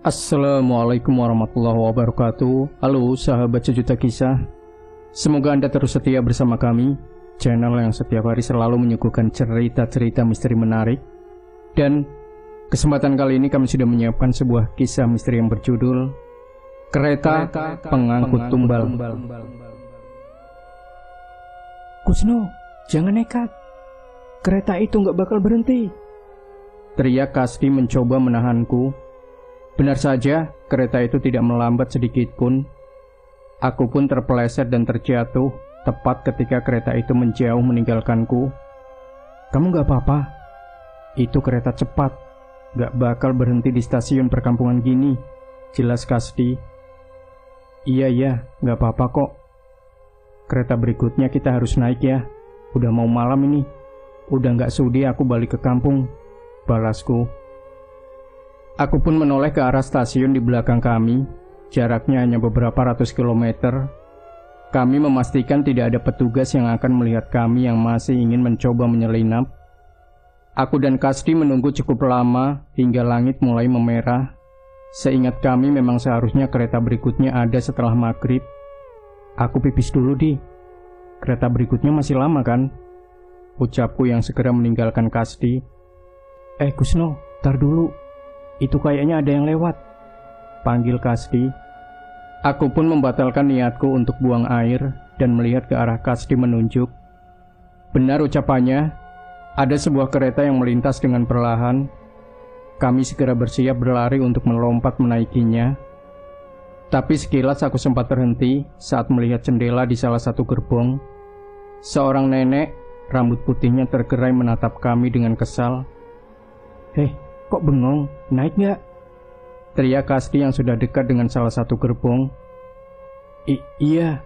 Assalamualaikum warahmatullahi wabarakatuh. Halo sahabat sejuta kisah. Semoga Anda terus setia bersama kami, channel yang setiap hari selalu menyuguhkan cerita-cerita misteri menarik. Dan kesempatan kali ini kami sudah menyiapkan sebuah kisah misteri yang berjudul Kereta Pengangkut Tumbal. Kusno, jangan nekat. Kereta itu nggak bakal berhenti, teriak Kasdi mencoba menahanku. Benar saja, kereta itu tidak melambat sedikit pun. Aku pun terpeleset dan terjatuh tepat ketika kereta itu menjauh meninggalkanku. Kamu gak apa-apa? Itu kereta cepat, gak bakal berhenti di stasiun perkampungan gini, jelas Kasdi. Iya, gak apa-apa kok. Kereta berikutnya kita harus naik ya. Udah mau malam ini. Udah gak sudi aku balik ke kampung, balasku. Aku pun menoleh ke arah stasiun di belakang kami. Jaraknya hanya beberapa ratus kilometer. Kami memastikan tidak ada petugas yang akan melihat kami yang masih ingin mencoba menyelinap. Aku dan Kasdi menunggu cukup lama hingga langit mulai memerah. Seingat kami memang seharusnya kereta berikutnya ada setelah maghrib. Aku pipis dulu di. Kereta berikutnya masih lama kan? Ucapku yang segera meninggalkan Kasdi. Kusno, tar dulu. Itu kayaknya ada yang lewat, panggil Kasdi. Aku pun membatalkan niatku untuk buang air dan melihat ke arah Kasdi menunjuk. Benar ucapannya, ada sebuah kereta yang melintas dengan perlahan. Kami segera bersiap berlari untuk melompat menaikinya. Tapi sekilas aku sempat terhenti saat melihat jendela di salah satu gerbong. Seorang nenek, rambut putihnya tergerai menatap kami dengan kesal. Kok bengong? Naik nggak? Teriak Kasdi yang sudah dekat dengan salah satu gerbong. Iya.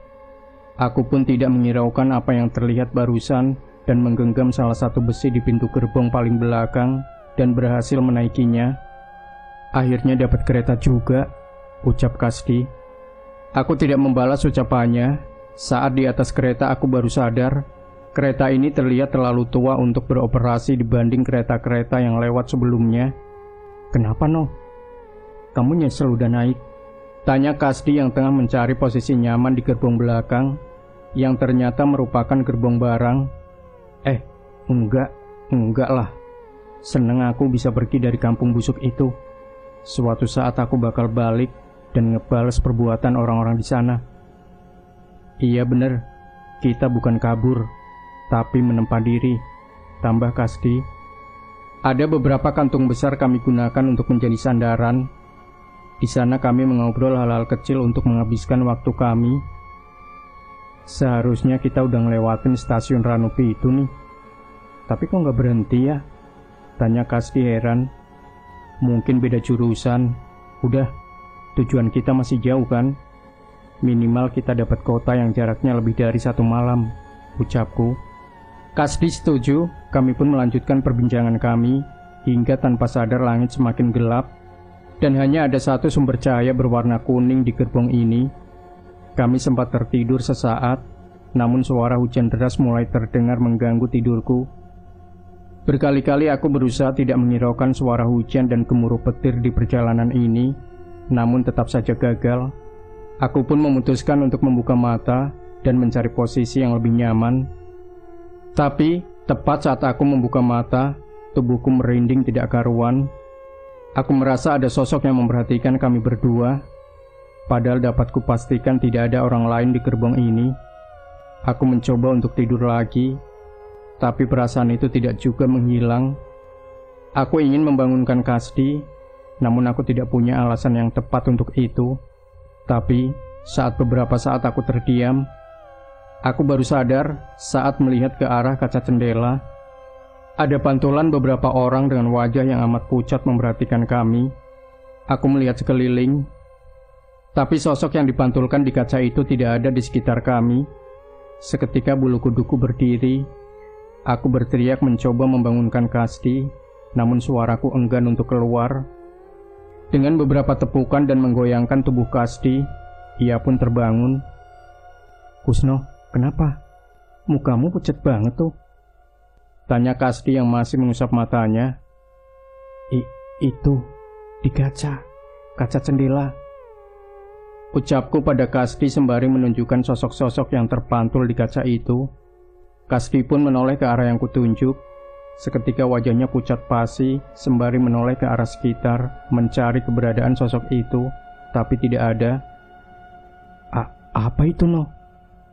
Aku pun tidak menghiraukan apa yang terlihat barusan dan menggenggam salah satu besi di pintu gerbong paling belakang dan berhasil menaikinya. Akhirnya dapat kereta juga, ucap Kasdi. Aku tidak membalas ucapannya. Saat di atas kereta aku baru sadar kereta ini terlihat terlalu tua untuk beroperasi dibanding kereta-kereta yang lewat sebelumnya. Kenapa no? Kamu nyesel udah naik? Tanya Kasdi yang tengah mencari posisi nyaman di gerbong belakang, yang ternyata merupakan gerbong barang. Enggak lah. Seneng aku bisa pergi dari kampung busuk itu. Suatu saat aku bakal balik dan ngebales perbuatan orang-orang di sana. Iya bener, kita bukan kabur, tapi menempa diri, tambah Kasdi. Ada beberapa kantung besar kami gunakan untuk menjadi sandaran. Di sana kami mengobrol hal-hal kecil untuk menghabiskan waktu kami. Seharusnya kita udah ngelewatin stasiun Ranupi itu nih. Tapi kok nggak berhenti ya? Tanya Kasdi heran. Mungkin beda jurusan. Udah, tujuan kita masih jauh kan? Minimal kita dapat kota yang jaraknya lebih dari 1 malam, ucapku. Kasdi setuju, kami pun melanjutkan perbincangan kami, hingga tanpa sadar langit semakin gelap, dan hanya ada satu sumber cahaya berwarna kuning di gerbong ini. Kami sempat tertidur sesaat, namun suara hujan deras mulai terdengar mengganggu tidurku. Berkali-kali aku berusaha tidak menghiraukan suara hujan dan gemuruh petir di perjalanan ini, namun tetap saja gagal. Aku pun memutuskan untuk membuka mata dan mencari posisi yang lebih nyaman. Tapi, tepat saat aku membuka mata, tubuhku merinding tidak karuan. Aku merasa ada sosok yang memperhatikan kami berdua. Padahal dapat kupastikan tidak ada orang lain di gerbong ini. Aku mencoba untuk tidur lagi, tapi perasaan itu tidak juga menghilang. Aku ingin membangunkan Kasdi, namun aku tidak punya alasan yang tepat untuk itu. Tapi, saat beberapa saat aku terdiam, aku baru sadar saat melihat ke arah kaca jendela. Ada pantulan beberapa orang dengan wajah yang amat pucat memperhatikan kami. Aku melihat sekeliling, tapi sosok yang dipantulkan di kaca itu tidak ada di sekitar kami. Seketika bulu kuduku berdiri. Aku berteriak mencoba membangunkan Kasdi, namun suaraku enggan untuk keluar. Dengan beberapa tepukan dan menggoyangkan tubuh Kasdi, ia pun terbangun. Kusno, kenapa? Mukamu pucat banget tuh. Tanya Kasdi yang masih mengusap matanya. Itu, di kaca. kaca jendela. Ucapku pada Kasdi sembari menunjukkan sosok-sosok yang terpantul di kaca itu. Kasdi pun menoleh ke arah yang kutunjuk. Seketika wajahnya pucat pasi sembari menoleh ke arah sekitar mencari keberadaan sosok itu, tapi tidak ada. Apa itu, No?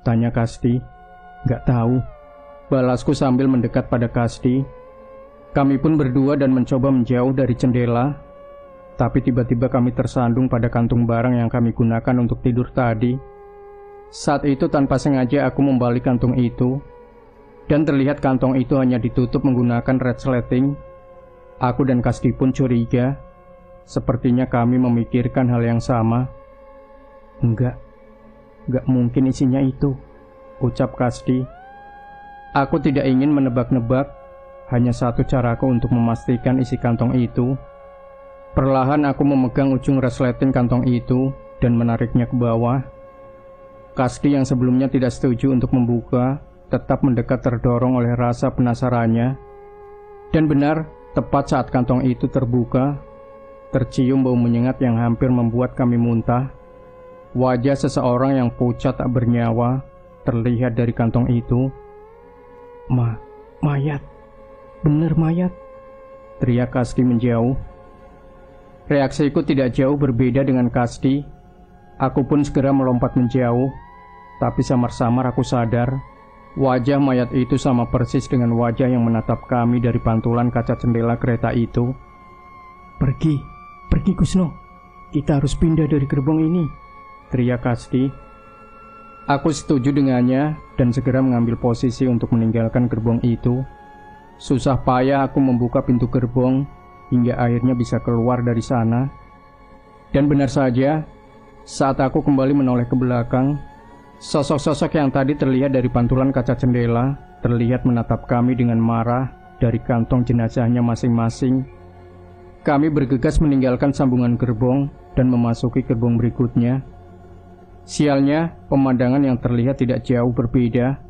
Tanya Kasdi. Gak tahu. Balasku sambil mendekat pada Kasdi. Kami pun berdua dan mencoba menjauh dari jendela. Tapi tiba-tiba kami tersandung pada kantung barang yang kami gunakan untuk tidur tadi. Saat itu tanpa sengaja aku membalik kantung itu. Dan terlihat kantong itu hanya ditutup menggunakan resleting. Aku dan Kasdi pun curiga. Sepertinya kami memikirkan hal yang sama. Enggak mungkin isinya itu, ucap Kasdi. Aku tidak ingin menebak-nebak. Hanya satu caraku untuk memastikan isi kantong itu. Perlahan aku memegang ujung resleting kantong itu dan menariknya ke bawah. Kasdi yang sebelumnya tidak setuju untuk membuka, tetap mendekat terdorong oleh rasa penasarannya. Dan benar, tepat saat kantong itu terbuka, tercium bau menyengat yang hampir membuat kami muntah. Wajah seseorang yang pucat tak bernyawa terlihat dari kantong itu. Mayat. Bener mayat, teriak Kasdi menjauh. Reaksiku tidak jauh berbeda dengan Kasdi. Aku pun segera melompat menjauh. Tapi samar-samar aku sadar, wajah mayat itu sama persis dengan wajah yang menatap kami dari pantulan kaca jendela kereta itu. Pergi Kusno. Kita harus pindah dari gerbong ini, teriak Kasdi. Aku setuju dengannya dan segera mengambil posisi untuk meninggalkan gerbong itu. Susah payah aku membuka pintu gerbong hingga akhirnya bisa keluar dari sana. Dan benar saja, saat aku kembali menoleh ke belakang, sosok-sosok yang tadi terlihat dari pantulan kaca jendela terlihat menatap kami dengan marah dari kantong jenazahnya masing-masing. Kami bergegas meninggalkan sambungan gerbong dan memasuki gerbong berikutnya. Sialnya, pemandangan yang terlihat tidak jauh berbeda.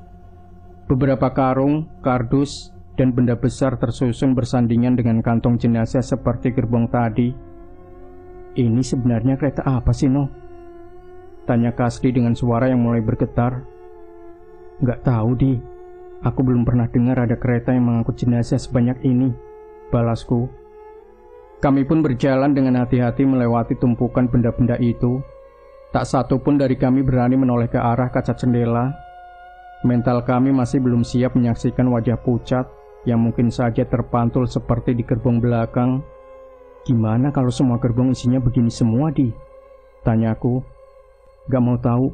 Beberapa karung, kardus, dan benda besar tersusun bersandingan dengan kantong jenazah seperti gerbong tadi. Ini sebenarnya kereta apa sih, No? Tanya Kasdi dengan suara yang mulai bergetar. Gak tahu, Di. Aku belum pernah dengar ada kereta yang mengangkut jenazah sebanyak ini, balasku. Kami pun berjalan dengan hati-hati melewati tumpukan benda-benda itu. Tak satu pun dari kami berani menoleh ke arah kaca jendela. Mental kami masih belum siap menyaksikan wajah pucat yang mungkin saja terpantul seperti di gerbong belakang. Gimana kalau semua gerbong isinya begini semua, Di? Tanyaku. Gak mau tahu.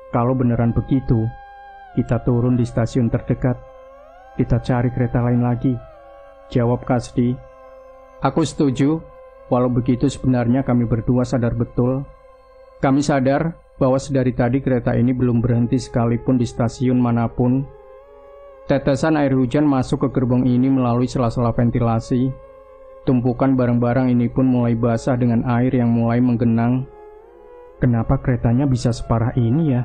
Kalau beneran begitu, kita turun di stasiun terdekat. Kita cari kereta lain lagi, jawab Kasdi. Aku setuju. Walau begitu sebenarnya kami berdua sadar betul. Kami sadar bahwa sedari tadi kereta ini belum berhenti sekalipun di stasiun manapun. Tetesan air hujan masuk ke gerbong ini melalui sela-sela ventilasi. Tumpukan barang-barang ini pun mulai basah dengan air yang mulai menggenang. Kenapa keretanya bisa separah ini ya?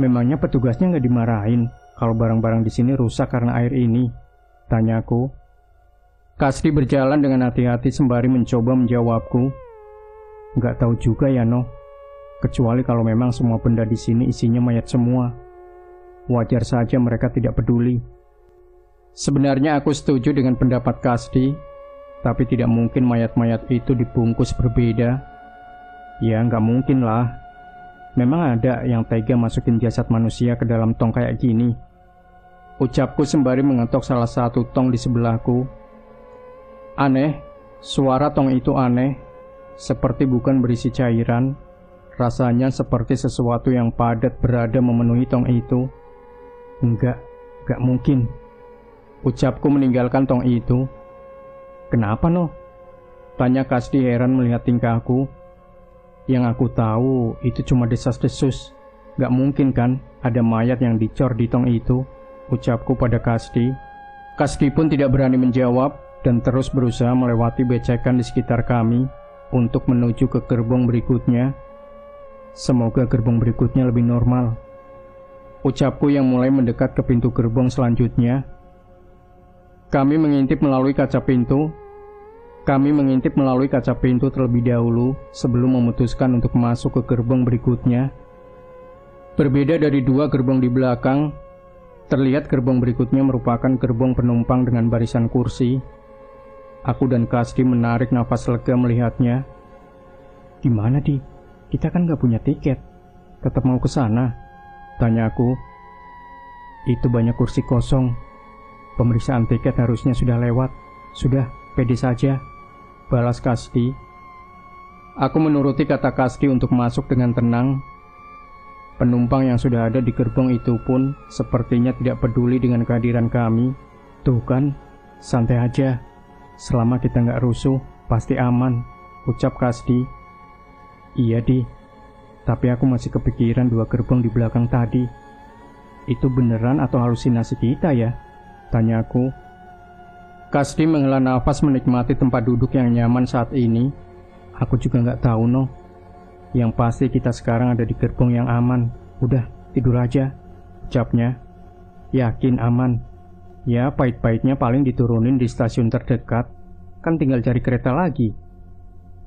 Memangnya petugasnya nggak dimarahin kalau barang-barang di sini rusak karena air ini? Tanyaku. Kasdi berjalan dengan hati-hati sembari mencoba menjawabku. Nggak tahu juga ya, No. Kecuali kalau memang semua benda di sini isinya mayat semua. Wajar saja mereka tidak peduli. Sebenarnya aku setuju dengan pendapat Kasdi, tapi tidak mungkin mayat-mayat itu dibungkus berbeda. Ya, nggak mungkin lah. Memang ada yang tega masukin jasad manusia ke dalam tong kayak gini. Ucapku sembari mengetok salah satu tong di sebelahku. Aneh, suara tong itu aneh, seperti bukan berisi cairan. Rasanya seperti sesuatu yang padat berada memenuhi tong itu. Enggak mungkin. Ucapku meninggalkan tong itu. Kenapa, No? Tanya Kasdi heran melihat tingkahku. Yang aku tahu itu cuma desas-desus. Gak mungkin kan ada mayat yang dicor di tong itu, ucapku pada Kasdi. Kasdi pun tidak berani menjawab dan terus berusaha melewati becekan di sekitar kami untuk menuju ke gerbong berikutnya. Semoga gerbong berikutnya lebih normal, ucapku yang mulai mendekat ke pintu gerbong selanjutnya. Kami mengintip melalui kaca pintu. Kami mengintip melalui kaca pintu terlebih dahulu sebelum memutuskan untuk masuk ke gerbong berikutnya. Berbeda dari dua gerbong di belakang, terlihat gerbong berikutnya merupakan gerbong penumpang dengan barisan kursi. Aku dan Kasdi menarik nafas lega melihatnya. "Gimana, Di? Kita kan gak punya tiket. Tetap mau ke sana?" tanya aku. "Itu banyak kursi kosong. Pemeriksaan tiket harusnya sudah lewat. Sudah, pede saja," balas Kasdi. Aku menuruti kata Kasdi untuk masuk dengan tenang. Penumpang yang sudah ada di gerbong itu pun sepertinya tidak peduli dengan kehadiran kami. "Tuh kan, santai aja. Selama kita nggak rusuh, pasti aman," ucap Kasdi. "Iya, Di. Tapi aku masih kepikiran dua gerbong di belakang tadi. Itu beneran atau halusinasi kita ya?" tanya aku. Kasdi menghela nafas menikmati tempat duduk yang nyaman saat ini. "Aku juga nggak tahu, no. Yang pasti kita sekarang ada di gerbong yang aman. Udah, tidur aja," ucapnya. "Yakin aman? Ya, pahit-pahitnya paling diturunin di stasiun terdekat. Kan tinggal cari kereta lagi."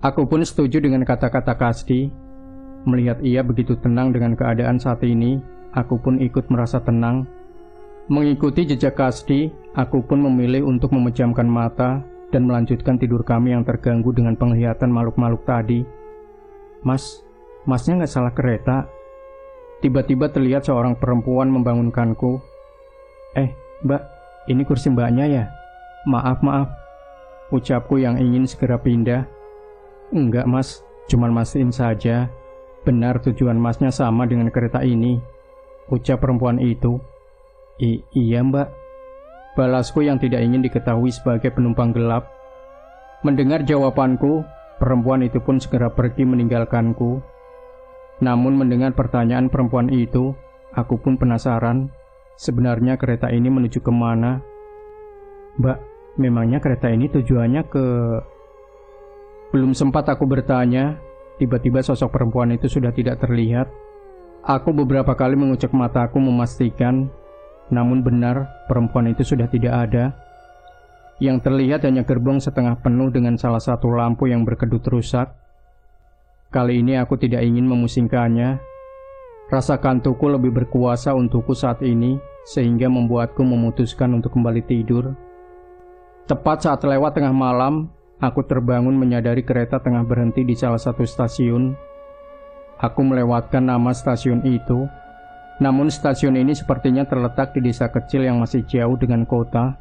Aku pun setuju dengan kata-kata Kasdi. Melihat ia begitu tenang dengan keadaan saat ini, aku pun ikut merasa tenang. Mengikuti jejak Kasdi, aku pun memilih untuk memejamkan mata dan melanjutkan tidur kami yang terganggu dengan penglihatan makhluk-makhluk tadi. Masnya nggak salah kereta?" Tiba-tiba terlihat seorang perempuan membangunkanku. Mbak, ini kursi mbaknya ya? Maaf, ucapku yang ingin segera pindah. "Enggak, Mas, cuman mastiin saja. Benar tujuan Masnya sama dengan kereta ini," ucap perempuan itu. Iya, Mbak," balasku yang tidak ingin diketahui sebagai penumpang gelap. Mendengar jawabanku, perempuan itu pun segera pergi meninggalkanku. Namun mendengar pertanyaan perempuan itu, aku pun penasaran. Sebenarnya kereta ini menuju kemana? "Mbak, memangnya kereta ini tujuannya ke..." Belum sempat aku bertanya, tiba-tiba sosok perempuan itu sudah tidak terlihat. Aku beberapa kali mengucek mataku memastikan, namun benar perempuan itu sudah tidak ada. Yang terlihat hanya gerbong setengah penuh dengan salah satu lampu yang berkedut rusak. Kali ini aku tidak ingin memusingkannya. Rasa kantukku lebih berkuasa untukku saat ini, sehingga membuatku memutuskan untuk kembali tidur. Tepat saat lewat tengah malam, aku terbangun menyadari kereta tengah berhenti di salah satu stasiun. Aku melewatkan nama stasiun itu, namun stasiun ini sepertinya terletak di desa kecil yang masih jauh dengan kota.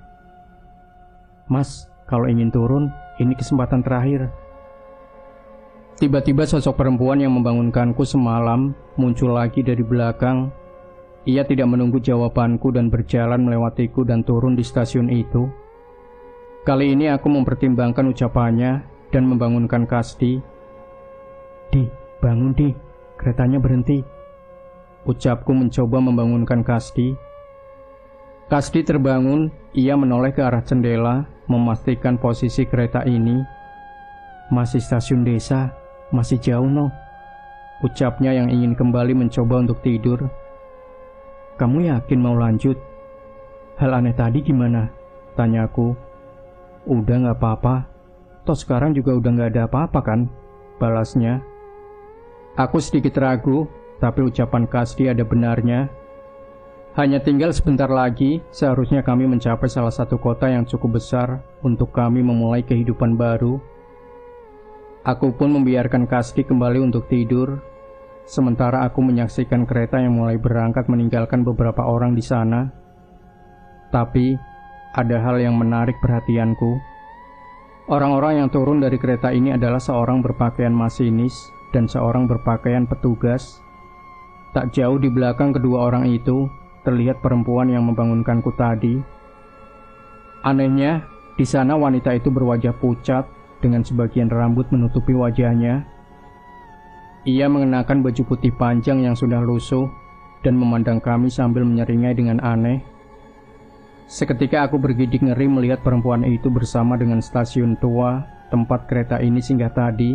"Mas, kalau ingin turun, ini kesempatan terakhir." Tiba-tiba sosok perempuan yang membangunkanku semalam muncul lagi dari belakang. Ia tidak menunggu jawabanku dan berjalan melewatiku dan turun di stasiun itu. Kali ini aku mempertimbangkan ucapannya dan membangunkan Kasdi. "Di, bangun Di, keretanya berhenti," ucapku mencoba membangunkan Kasdi. Kasdi terbangun, ia menoleh ke arah jendela, memastikan posisi kereta ini. "Masih stasiun desa, masih jauh no," ucapnya yang ingin kembali mencoba untuk tidur. "Kamu yakin mau lanjut? Hal aneh tadi gimana?" tanyaku. "Udah gak apa-apa, toh sekarang juga udah gak ada apa-apa kan?" balasnya. Aku sedikit ragu, tapi ucapan Kasdi ada benarnya. Hanya tinggal sebentar lagi, seharusnya kami mencapai salah satu kota yang cukup besar untuk kami memulai kehidupan baru. Aku pun membiarkan Kasdi kembali untuk tidur, sementara aku menyaksikan kereta yang mulai berangkat meninggalkan beberapa orang di sana. Tapi, ada hal yang menarik perhatianku. Orang-orang yang turun dari kereta ini adalah seorang berpakaian masinis dan seorang berpakaian petugas. Tak jauh di belakang kedua orang itu, terlihat perempuan yang membangunkanku tadi. Anehnya, di sana wanita itu berwajah pucat dengan sebagian rambut menutupi wajahnya. Ia mengenakan baju putih panjang yang sudah lusuh dan memandang kami sambil menyeringai dengan aneh. Seketika aku bergidik ngeri melihat perempuan itu bersama dengan stasiun tua tempat kereta ini singgah tadi.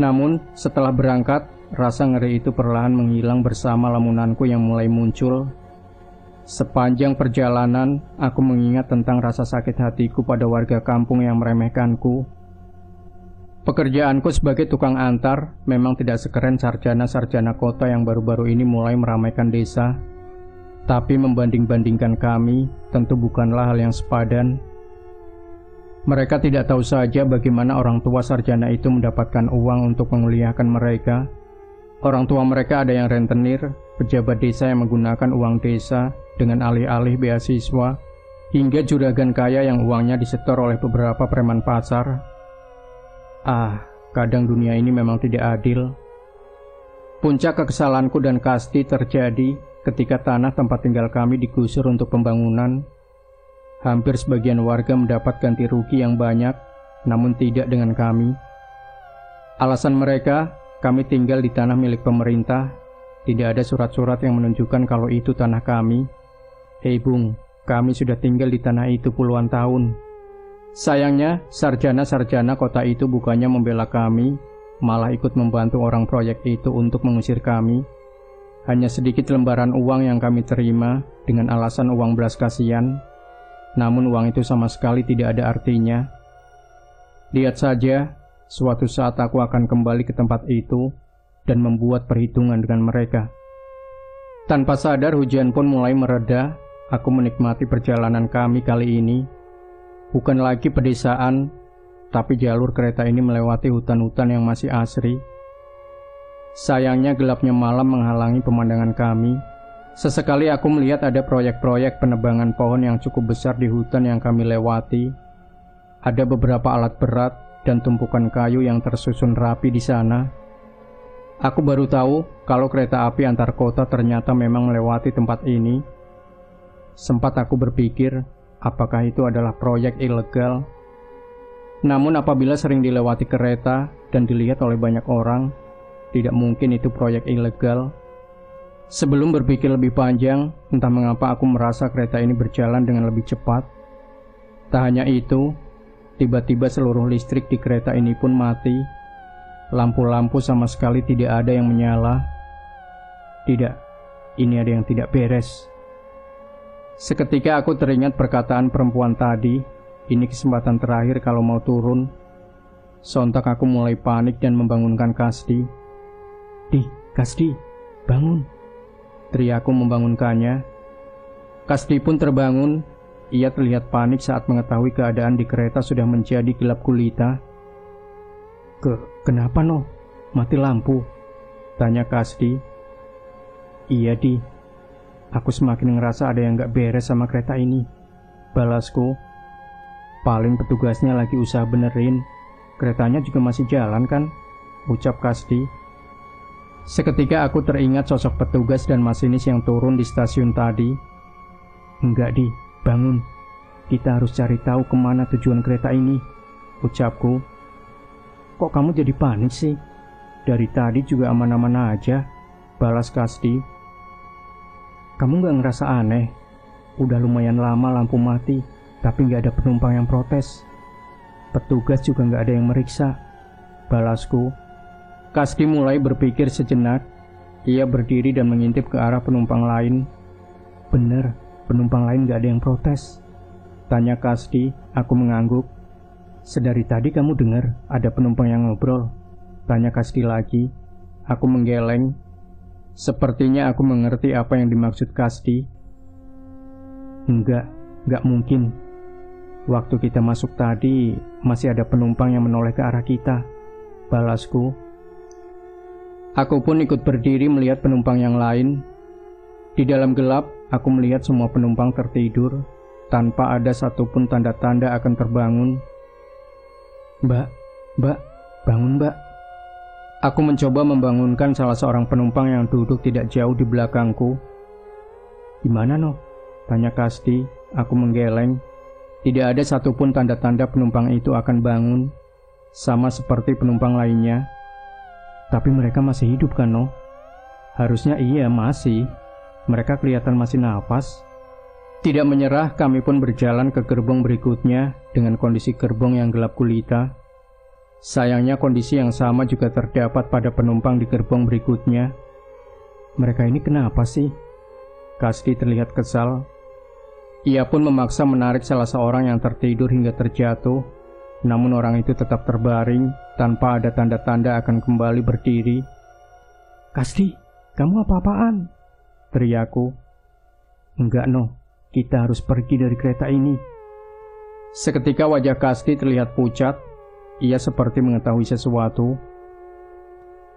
Namun, setelah berangkat, rasa ngeri itu perlahan menghilang bersama lamunanku yang mulai muncul. Sepanjang perjalanan, aku mengingat tentang rasa sakit hatiku pada warga kampung yang meremehkanku. Pekerjaanku sebagai tukang antar memang tidak sekeren sarjana-sarjana kota yang baru-baru ini mulai meramaikan desa. Tapi membanding-bandingkan kami, tentu bukanlah hal yang sepadan. Mereka tidak tahu saja bagaimana orang tua sarjana itu mendapatkan uang untuk menguliahkan mereka. Orang tua mereka ada yang rentenir, pejabat desa yang menggunakan uang desa dengan alih-alih beasiswa, hingga juragan kaya yang uangnya disetor oleh beberapa preman pasar. Kadang dunia ini memang tidak adil. Puncak kekesalanku dan Kasti terjadi ketika tanah tempat tinggal kami digusur untuk pembangunan. Hampir sebagian warga mendapat ganti rugi yang banyak, namun tidak dengan kami. Alasan mereka, kami tinggal di tanah milik pemerintah. Tidak ada surat-surat yang menunjukkan kalau itu tanah kami. Hei Bung, kami sudah tinggal di tanah itu puluhan tahun. Sayangnya, sarjana-sarjana kota itu bukannya membela kami, malah ikut membantu orang proyek itu untuk mengusir kami. Hanya sedikit lembaran uang yang kami terima dengan alasan uang belas kasihan. Namun uang itu sama sekali tidak ada artinya. Lihat saja, suatu saat aku akan kembali ke tempat itu dan membuat perhitungan dengan mereka. Tanpa sadar hujan pun mulai mereda. Aku menikmati perjalanan kami kali ini. Bukan lagi pedesaan, tapi jalur kereta ini melewati hutan-hutan yang masih asri. Sayangnya gelapnya malam menghalangi pemandangan kami. Sesekali aku melihat ada proyek-proyek penebangan pohon yang cukup besar di hutan yang kami lewati. Ada beberapa alat berat dan tumpukan kayu yang tersusun rapi di sana. Aku baru tahu kalau kereta api antar kota ternyata memang melewati tempat ini. Sempat aku berpikir, apakah itu adalah proyek ilegal? Namun apabila sering dilewati kereta dan dilihat oleh banyak orang, tidak mungkin itu proyek ilegal. Sebelum berpikir lebih panjang, entah mengapa aku merasa kereta ini berjalan dengan lebih cepat. Tak hanya itu, tiba-tiba seluruh listrik di kereta ini pun mati. Lampu-lampu sama sekali tidak ada yang menyala. Tidak, ini ada yang tidak beres. Seketika aku teringat perkataan perempuan tadi, ini kesempatan terakhir kalau mau turun. Sontak aku mulai panik dan membangunkan Kasti. Kasti, bangun!" teriakku membangunkannya. Kasti pun terbangun. Ia terlihat panik saat mengetahui keadaan di kereta sudah menjadi gelap gulita. Kenapa no? Mati lampu?" tanya Kasti. "Iya Di, aku semakin ngerasa ada yang gak beres sama kereta ini," balasku. "Paling petugasnya lagi usaha benerin. Keretanya juga masih jalan kan?" ucap Kasti. Seketika aku teringat sosok petugas dan masinis yang turun di stasiun tadi. "Enggak Di, bangun. Kita harus cari tahu kemana tujuan kereta ini," ucapku. "Kok kamu jadi panik sih? Dari tadi juga aman-aman aja," balas Kasti. "Kamu gak ngerasa aneh? Udah lumayan lama lampu mati, tapi gak ada penumpang yang protes. Petugas juga gak ada yang meriksa," balasku. Kasti mulai berpikir sejenak. Ia berdiri dan mengintip ke arah penumpang lain. "Bener, penumpang lain gak ada yang protes?" tanya Kasti. Aku mengangguk. "Sedari tadi kamu dengar ada penumpang yang ngobrol?" tanya Kasti lagi. Aku menggeleng. Sepertinya aku mengerti apa yang dimaksud Kasti. Enggak mungkin. Waktu kita masuk tadi, masih ada penumpang yang menoleh ke arah kita," balasku. Aku pun ikut berdiri melihat penumpang yang lain. Di dalam gelap, aku melihat semua penumpang tertidur, tanpa ada satupun tanda-tanda akan terbangun. Mbak, bangun Mbak." Aku mencoba membangunkan salah seorang penumpang yang duduk tidak jauh di belakangku. "Gimana no?" tanya Kasti. Aku menggeleng. Tidak ada satupun tanda-tanda penumpang itu akan bangun, sama seperti penumpang lainnya. "Tapi mereka masih hidup kan no?" "Harusnya iya masih. Mereka kelihatan masih napas." Tidak menyerah, kami pun berjalan ke gerbong berikutnya dengan kondisi gerbong yang gelap gulita. Sayangnya kondisi yang sama juga terdapat pada penumpang di gerbong berikutnya. "Mereka ini kenapa sih?" Kasdi terlihat kesal. Ia pun memaksa menarik salah seorang yang tertidur hingga terjatuh, namun orang itu tetap terbaring tanpa ada tanda-tanda akan kembali berdiri. "Kasdi, kamu apa-apaan?" teriakku. "Enggak, No. Kita harus pergi dari kereta ini." Seketika wajah Kasdi terlihat pucat. Ia seperti mengetahui sesuatu.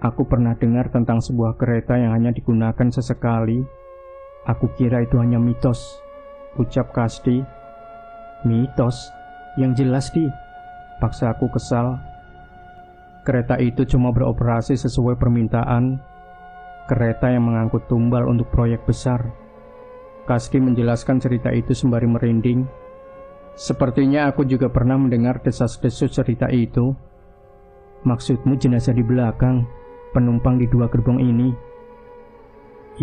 "Aku pernah dengar tentang sebuah kereta yang hanya digunakan sesekali. Aku kira itu hanya mitos," ucap Kasdi. "Mitos? Yang jelas, Di," paksa aku kesal. "Kereta itu cuma beroperasi sesuai permintaan. Kereta yang mengangkut tumbal untuk proyek besar." Kasdi menjelaskan cerita itu sembari merinding. Sepertinya aku juga pernah mendengar desas-desus cerita itu. "Maksudmu jenazah di belakang, penumpang di 2 gerbong ini?"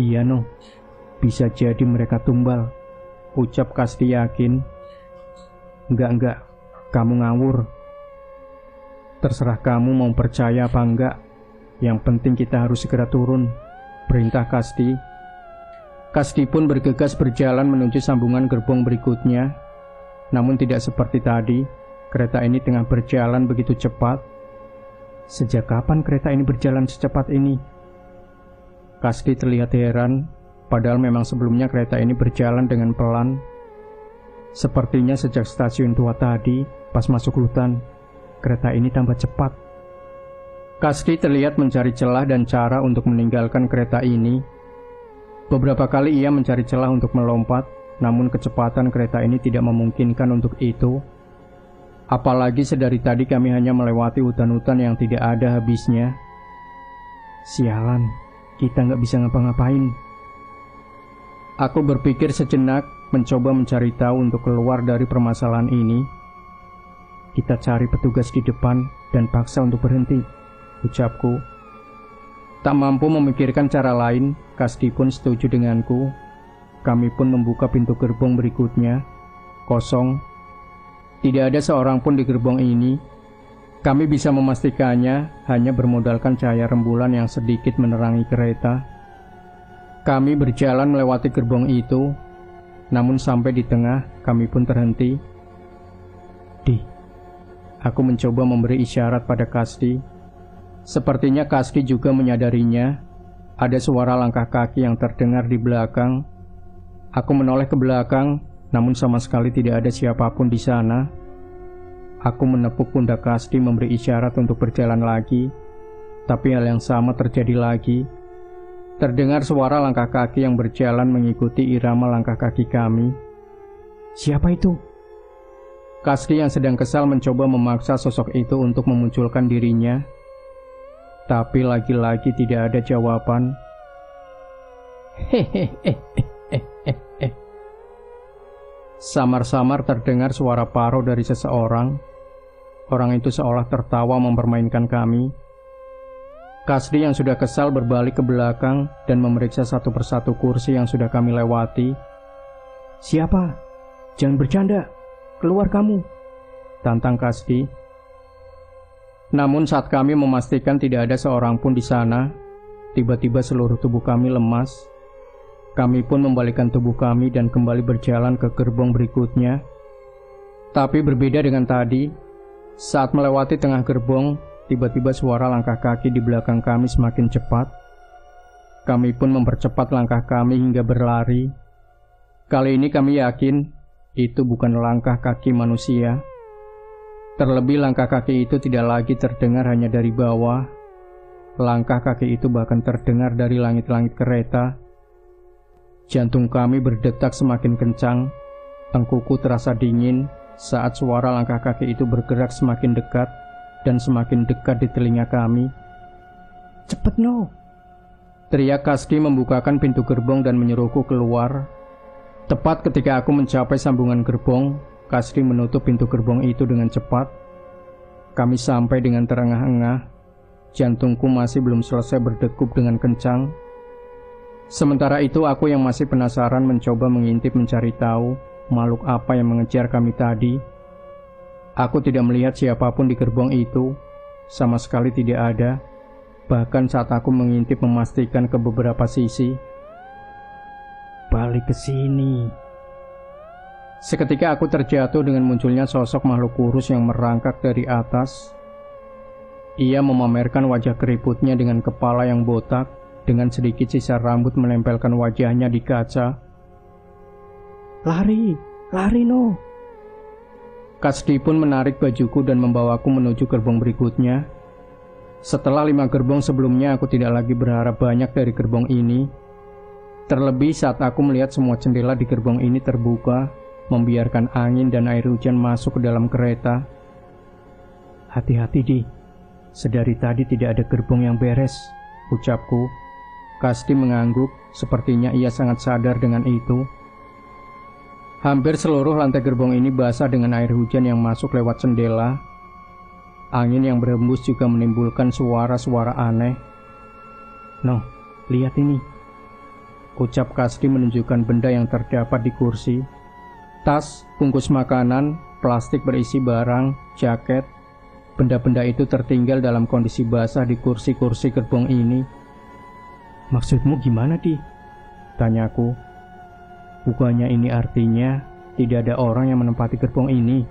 "Iya, No. Bisa jadi mereka tumbal," ucap Kasdi yakin. Enggak. Kamu ngawur." "Terserah kamu mau percaya apa enggak. Yang penting kita harus segera turun," perintah Kasdi. Kasdi pun bergegas berjalan menuju sambungan gerbong berikutnya. Namun tidak seperti tadi, kereta ini tengah berjalan begitu cepat. Sejak kapan kereta ini berjalan secepat ini? Kasdi terlihat heran, padahal memang sebelumnya kereta ini berjalan dengan pelan. Sepertinya sejak stasiun tua tadi, pas masuk hutan, kereta ini tambah cepat. Kasdi terlihat mencari celah dan cara untuk meninggalkan kereta ini. Beberapa kali ia mencari celah untuk melompat, namun kecepatan kereta ini tidak memungkinkan untuk itu. Apalagi sedari tadi kami hanya melewati hutan-hutan yang tidak ada habisnya. Sialan, kita nggak bisa ngapa-ngapain. Aku berpikir sejenak, mencoba mencari tahu untuk keluar dari permasalahan ini. "Kita cari petugas di depan dan paksa untuk berhenti," ucapku. Tak mampu memikirkan cara lain, Kasdi pun setuju denganku. Kami pun membuka pintu gerbong berikutnya. Kosong. Tidak ada seorang pun di gerbong ini. Kami bisa memastikannya hanya bermodalkan cahaya rembulan yang sedikit menerangi kereta. Kami berjalan melewati gerbong itu, namun sampai di tengah kami pun terhenti. "Di," aku mencoba memberi isyarat pada Kasdi. Sepertinya Kasdi juga menyadarinya. Ada suara langkah kaki yang terdengar di belakang. Aku menoleh ke belakang, namun sama sekali tidak ada siapapun di sana. Aku menepuk pundak Kasdi memberi isyarat untuk berjalan lagi, tapi hal yang sama terjadi lagi. Terdengar suara langkah kaki yang berjalan mengikuti irama langkah kaki kami. "Siapa itu?" Kasdi yang sedang kesal mencoba memaksa sosok itu untuk memunculkan dirinya. Tapi lagi-lagi tidak ada jawaban. Samar-samar terdengar suara paro dari seseorang. Orang itu seolah tertawa mempermainkan kami. Kasdi yang sudah kesal berbalik ke belakang dan memeriksa satu persatu kursi yang sudah kami lewati. "Siapa? Jangan bercanda. Keluar kamu," tantang Kasdi. Namun saat kami memastikan tidak ada seorang pun di sana, tiba-tiba seluruh tubuh kami lemas. Kami pun membalikkan tubuh kami dan kembali berjalan ke gerbong berikutnya. Tapi berbeda dengan tadi, saat melewati tengah gerbong, tiba-tiba suara langkah kaki di belakang kami semakin cepat. Kami pun mempercepat langkah kami hingga berlari. Kali ini kami yakin itu bukan langkah kaki manusia. Terlebih langkah kaki itu tidak lagi terdengar hanya dari bawah. Langkah kaki itu bahkan terdengar dari langit-langit kereta. Jantung kami berdetak semakin kencang. Tengkuku terasa dingin saat suara langkah kaki itu bergerak semakin dekat dan semakin dekat di telinga kami. "Cepet, No!" teriak Kasdi membukakan pintu gerbong dan menyuruhku keluar. Tepat ketika aku mencapai sambungan gerbong, Kasdi menutup pintu gerbong itu dengan cepat. Kami sampai dengan terengah-engah. Jantungku masih belum selesai berdegup dengan kencang. Sementara itu aku yang masih penasaran mencoba mengintip mencari tahu makhluk apa yang mengejar kami tadi. Aku tidak melihat siapapun di gerbong itu. Sama sekali tidak ada. Bahkan saat aku mengintip memastikan ke beberapa sisi. kembali ke sini. Seketika aku terjatuh dengan munculnya sosok makhluk kurus yang merangkak dari atas. Ia memamerkan wajah keriputnya dengan kepala yang botak, dengan sedikit sisa rambut menempelkan wajahnya di kaca. Lari, lari no. Kasdi pun menarik bajuku dan membawaku menuju gerbong berikutnya. Setelah 5 gerbong sebelumnya, aku tidak lagi berharap banyak dari gerbong ini. Terlebih saat aku melihat semua jendela di gerbong ini terbuka, membiarkan angin dan air hujan masuk ke dalam kereta. Hati-hati Di, sedari tadi tidak ada gerbong yang beres, ucapku. Kasdi mengangguk, sepertinya ia sangat sadar dengan itu. Hampir seluruh lantai gerbong ini basah dengan air hujan yang masuk lewat jendela. Angin yang berhembus juga menimbulkan suara-suara aneh. Noh, lihat ini, ucap Kasdi menunjukkan benda yang terdapat di kursi. Tas, bungkus makanan, plastik berisi barang, jaket. Benda-benda itu tertinggal dalam kondisi basah di kursi-kursi gerbong ini. Maksudmu gimana, Di? Tanyaku. Bukannya ini artinya tidak ada orang yang menempati gerbong ini,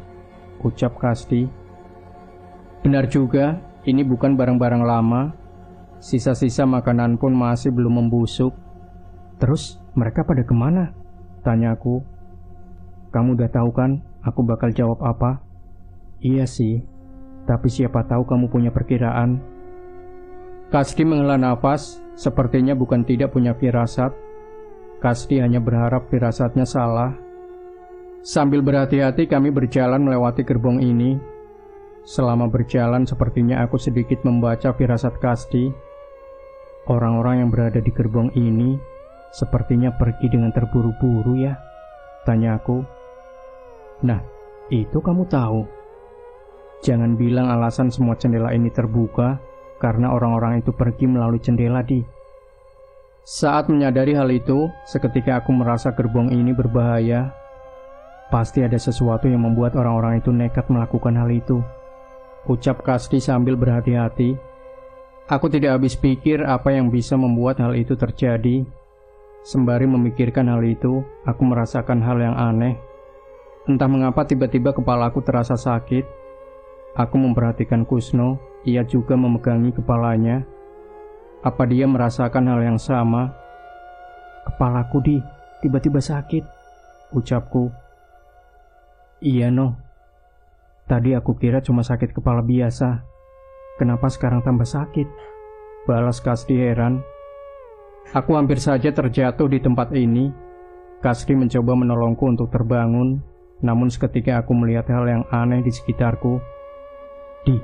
ucap Kasdi. Benar juga, ini bukan barang-barang lama. Sisa-sisa makanan pun masih belum membusuk. Terus mereka pada kemana? Tanyaku. Kamu udah tahu kan aku bakal jawab apa? Iya sih, tapi siapa tahu kamu punya perkiraan. Kasdi menghela nafas, sepertinya bukan tidak punya firasat. Kasdi hanya berharap firasatnya salah. Sambil berhati-hati kami berjalan melewati gerbong ini. Selama berjalan sepertinya aku sedikit membaca firasat Kasdi. Orang-orang yang berada di gerbong ini sepertinya pergi dengan terburu-buru ya, tanya aku. Nah, itu kamu tahu. Jangan bilang alasan semua jendela ini terbuka karena orang-orang itu pergi melalui jendela, Di. Saat menyadari hal itu, seketika aku merasa gerbong ini berbahaya. Pasti ada sesuatu yang membuat orang-orang itu nekat melakukan hal itu, ucap Kasdi sambil berhati-hati. Aku tidak habis pikir apa yang bisa membuat hal itu terjadi. Sembari memikirkan hal itu, aku merasakan hal yang aneh. Entah mengapa tiba-tiba kepalaku terasa sakit. Aku memperhatikan Kusno, ia juga memegangi kepalanya. Apa dia merasakan hal yang sama? Kepalaku, Di, tiba-tiba sakit, ucapku. Iya, No. Tadi aku kira cuma sakit kepala biasa. Kenapa sekarang tambah sakit? Balas Kasdi heran. Aku hampir saja terjatuh di tempat ini. Kasdi mencoba menolongku untuk terbangun. Namun seketika aku melihat hal yang aneh di sekitarku. Di,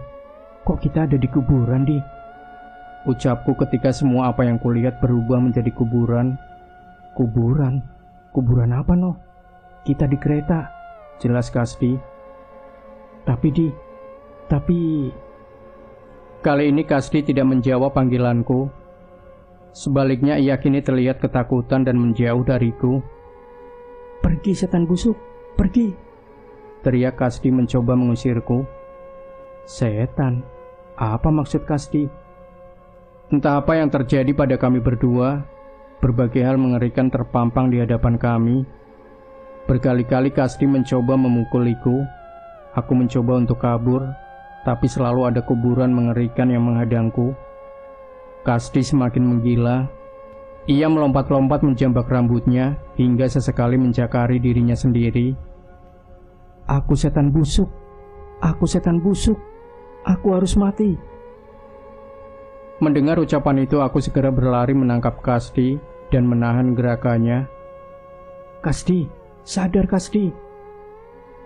kok kita ada di kuburan, Di? Ucapku ketika semua apa yang kulihat berubah menjadi kuburan. Kuburan? Kuburan apa, No? Kita di kereta, jelas Kasdi. Tapi kali ini Kasdi tidak menjawab panggilanku. Sebaliknya ia kini terlihat ketakutan dan menjauh dariku. Pergi setan busuk, pergi, teriak Kasdi mencoba mengusirku. Setan? Apa maksud Kasdi? Entah apa yang terjadi pada kami berdua. Berbagai hal mengerikan terpampang di hadapan kami. Berkali-kali Kasdi mencoba memukuliku. Aku mencoba untuk kabur, tapi selalu ada kuburan mengerikan yang menghadangku. Kasdi semakin menggila. Ia melompat-lompat menjambak rambutnya hingga sesekali mencakari dirinya sendiri. Aku setan busuk, aku setan busuk, aku harus mati. Mendengar ucapan itu, aku segera berlari menangkap Kasdi dan menahan gerakannya. Kasdi, sadar Kasdi.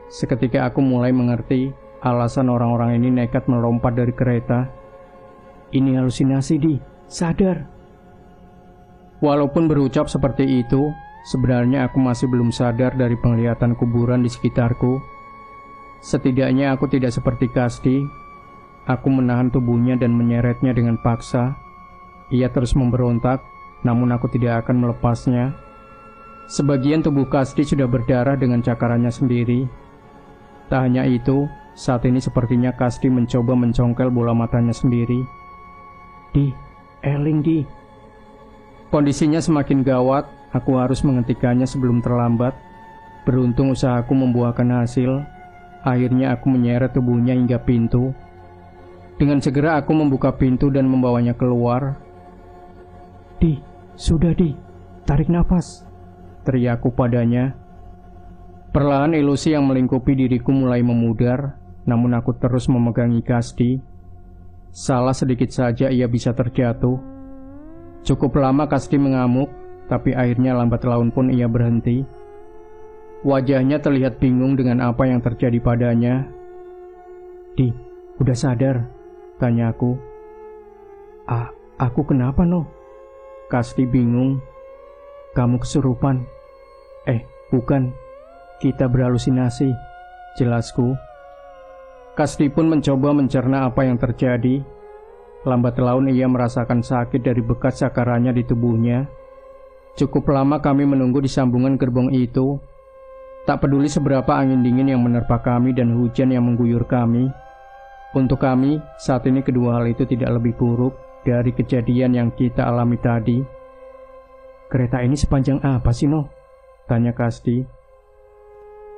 Seketika aku mulai mengerti alasan orang-orang ini nekat melompat dari kereta. Ini halusinasi, Di, sadar. Walaupun berucap seperti itu, sebenarnya aku masih belum sadar dari penglihatan kuburan di sekitarku. Setidaknya aku tidak seperti Kasdi. Aku menahan tubuhnya dan menyeretnya dengan paksa. Ia terus memberontak, namun aku tidak akan melepasnya. Sebagian tubuh Kasdi sudah berdarah dengan cakarannya sendiri. Tak hanya itu, saat ini sepertinya Kasdi mencoba mencongkel bola matanya sendiri. Di, eling Di. Kondisinya semakin gawat, Aku harus menghentikannya sebelum terlambat. Beruntung usahaku membuahkan hasil. Akhirnya aku menyeret tubuhnya hingga pintu. Dengan segera aku membuka pintu dan membawanya keluar. Di, sudah Di, tarik nafas, teriakku padanya. Perlahan ilusi yang melingkupi diriku mulai memudar, namun aku terus memegangi Kasdi. Salah sedikit saja ia bisa terjatuh. Cukup lama Kasdi mengamuk, tapi akhirnya lambat laun pun ia berhenti. Wajahnya terlihat bingung dengan apa yang terjadi padanya. Di, udah sadar? Tanya aku. Aku kenapa no? Kasdi bingung. Kamu kesurupan. Bukan. Kita berhalusinasi, jelasku. Kasdi pun mencoba mencerna apa yang terjadi. Lambat laun ia merasakan sakit dari bekas sakarannya di tubuhnya. Cukup lama kami menunggu di sambungan gerbong itu. Tak peduli seberapa angin dingin yang menerpa kami dan hujan yang mengguyur kami. Untuk kami, saat ini kedua hal itu tidak lebih buruk dari kejadian yang kita alami tadi. Kereta ini sepanjang apa sih, No? Tanya Kasdi.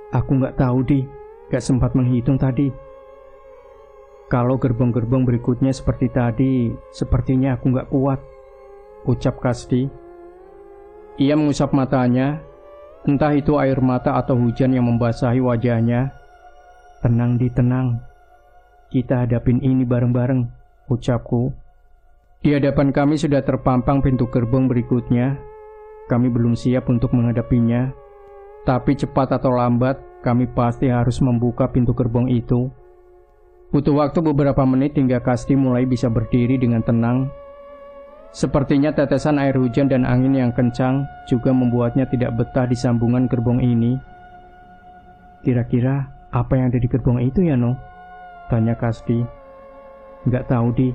Aku nggak tahu, Di. Gak sempat menghitung tadi. Kalau gerbong-gerbong berikutnya seperti tadi, sepertinya aku nggak kuat, ucap Kasdi. Ia mengusap matanya. Entah itu air mata atau hujan yang membasahi wajahnya. Tenang, Di, tenang. Kita hadapin ini bareng-bareng, ucapku. Di hadapan kami sudah terpampang pintu gerbong berikutnya. Kami belum siap untuk menghadapinya. Tapi cepat atau lambat, kami pasti harus membuka pintu gerbong itu. Butuh waktu beberapa menit hingga Kasdi mulai bisa berdiri dengan tenang. Sepertinya tetesan air hujan dan angin yang kencang juga membuatnya tidak betah di sambungan gerbong ini. Kira-kira apa yang ada di gerbong itu ya, No? Tanya Kasdi. Nggak tahu, Di.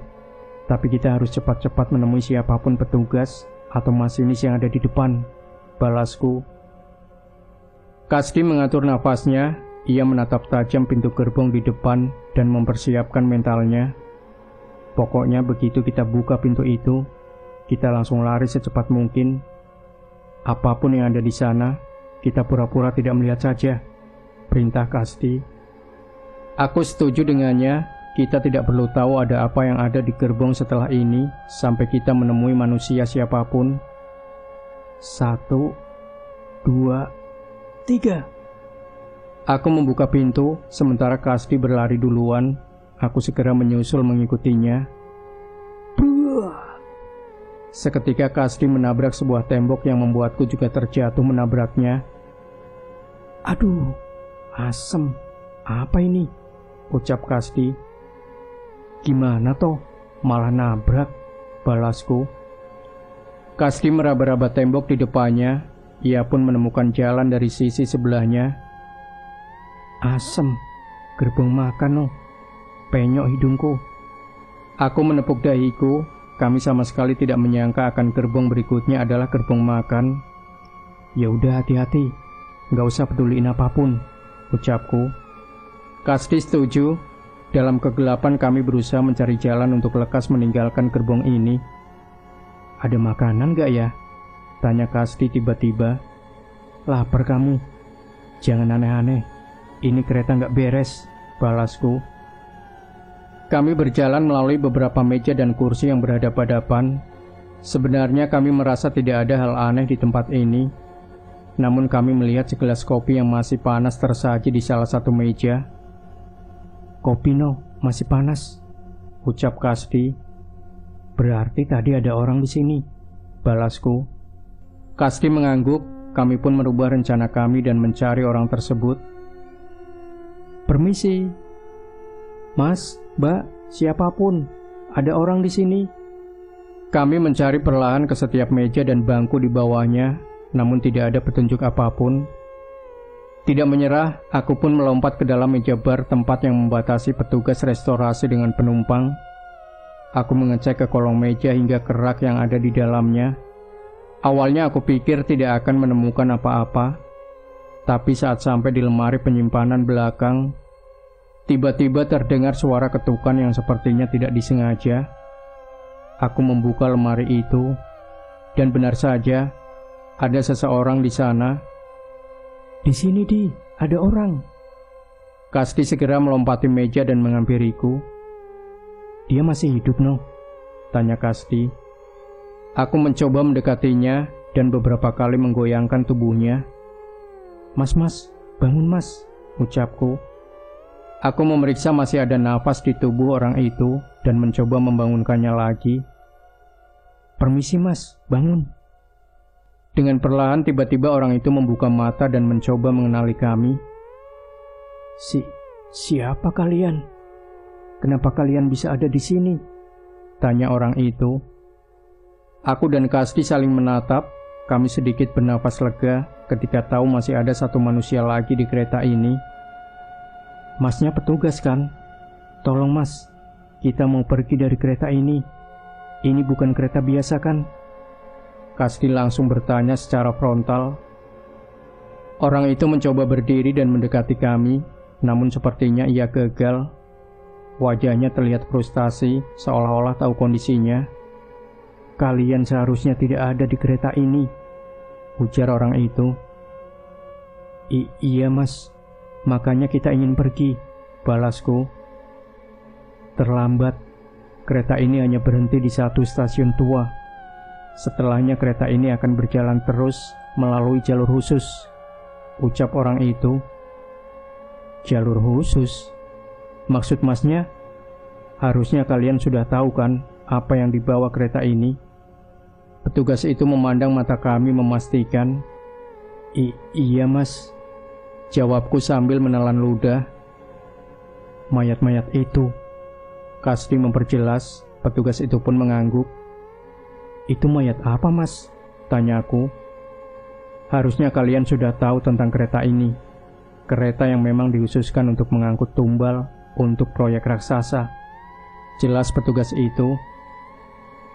Tapi kita harus cepat-cepat menemui siapapun petugas atau masinis yang ada di depan, balasku. Kasdi mengatur nafasnya. Ia menatap tajam pintu gerbong di depan dan mempersiapkan mentalnya. Pokoknya begitu kita buka pintu itu, kita langsung lari secepat mungkin. Apapun yang ada di sana, kita pura-pura tidak melihat saja, perintah Kasdi. Aku setuju dengannya. Kita tidak perlu tahu ada apa yang ada di gerbong setelah ini sampai kita menemui manusia siapapun. 1, 2, 3. Aku membuka pintu, sementara Kasdi berlari duluan. Aku segera menyusul mengikutinya. Buah! Seketika Kasdi menabrak sebuah tembok yang membuatku juga terjatuh menabraknya. Aduh, asem. Apa ini? Ucap Kasdi. Gimana toh? Malah nabrak, balasku. Kasdi meraba-raba tembok di depannya. Ia pun menemukan jalan dari sisi sebelahnya. Asem, gerbong makan no. Penyok hidungku. Aku menepuk dahiku. Kami sama sekali tidak menyangka akan gerbong berikutnya adalah gerbong makan. Ya udah, hati-hati. Nggak usah peduliin apapun, ucapku. Kasdi setuju. Dalam kegelapan kami berusaha mencari jalan untuk lekas meninggalkan gerbong ini. Ada makanan gak ya? Tanya Kasdi tiba-tiba. Lapar kamu? Jangan aneh-aneh. Ini kereta gak beres, balasku. Kami berjalan melalui beberapa meja dan kursi yang berhadapan-hadapan. Sebenarnya kami merasa tidak ada hal aneh di tempat ini. Namun kami melihat segelas kopi yang masih panas tersaji di salah satu meja. Kopi no, masih panas, ucap Kasdi. Berarti tadi ada orang di sini, balasku. Kasdi mengangguk. Kami pun merubah rencana kami dan mencari orang tersebut. Permisi, Mas, Mbak, siapapun, ada orang di sini. Kami mencari perlahan ke setiap meja dan bangku di bawahnya, namun tidak ada petunjuk apapun. Tidak menyerah, aku pun melompat ke dalam meja bar tempat yang membatasi petugas restorasi dengan penumpang. Aku mengecek ke kolong meja hingga ke rak yang ada di dalamnya. Awalnya aku pikir tidak akan menemukan apa-apa. Tapi saat sampai di lemari penyimpanan belakang, tiba-tiba terdengar suara ketukan yang sepertinya tidak disengaja. Aku membuka lemari itu, dan benar saja, Ada seseorang di sana. Di sini, Di, ada orang. Kasti segera melompati meja dan menghampiriku. Dia masih hidup, no? Tanya Kasti. Aku mencoba mendekatinya dan beberapa kali menggoyangkan tubuhnya. Mas, bangun mas, ucapku. Aku memeriksa masih ada nafas di tubuh orang itu dan mencoba membangunkannya lagi. Permisi mas, bangun. Dengan perlahan tiba-tiba orang itu membuka mata dan mencoba mengenali kami. Siapa kalian? Kenapa kalian bisa ada di sini? Tanya orang itu. Aku dan Kasti saling menatap. Kami sedikit bernafas lega ketika tahu masih ada satu manusia lagi di kereta ini. Masnya petugas kan? Tolong mas, kita mau pergi dari kereta ini. Ini bukan kereta biasa kan? Kasti langsung bertanya secara frontal. Orang itu mencoba berdiri dan mendekati kami, namun sepertinya ia gagal. Wajahnya terlihat frustasi, seolah-olah tahu kondisinya. Kalian seharusnya tidak ada di kereta ini, ujar orang itu. Iya mas, makanya kita ingin pergi, balasku. Terlambat, kereta ini hanya berhenti di satu stasiun tua. Setelahnya kereta ini akan berjalan terus melalui jalur khusus, ucap orang itu. Jalur khusus? Maksud masnya? Harusnya kalian sudah tahu kan apa yang dibawa kereta ini? Petugas itu memandang mata kami memastikan. Iya mas, jawabku sambil menelan ludah. Mayat-mayat itu, Kasti memperjelas. Petugas itu pun mengangguk. Itu mayat apa mas? Tanyaku. Harusnya kalian sudah tahu tentang kereta ini. Kereta yang memang dikhususkan untuk mengangkut tumbal untuk proyek raksasa, jelas petugas itu.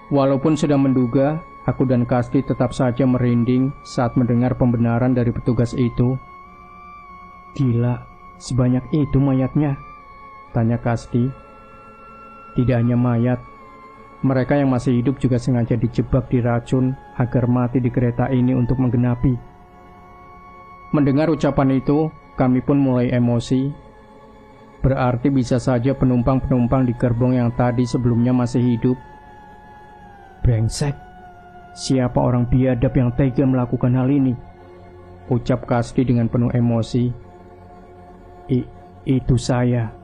Walaupun sudah menduga, aku dan Kasti tetap saja merinding saat mendengar pembenaran dari petugas itu. Gila, sebanyak itu mayatnya? Tanya Kasti. Tidak hanya mayat, mereka yang masih hidup juga sengaja dijebak diracun agar mati di kereta ini untuk menggenapi. Mendengar ucapan itu, kami pun mulai emosi. Berarti bisa saja penumpang-penumpang di gerbong yang tadi sebelumnya masih hidup. Brengsek, siapa orang biadab yang tega melakukan hal ini? Ucap Kasti dengan penuh emosi. Itu saya,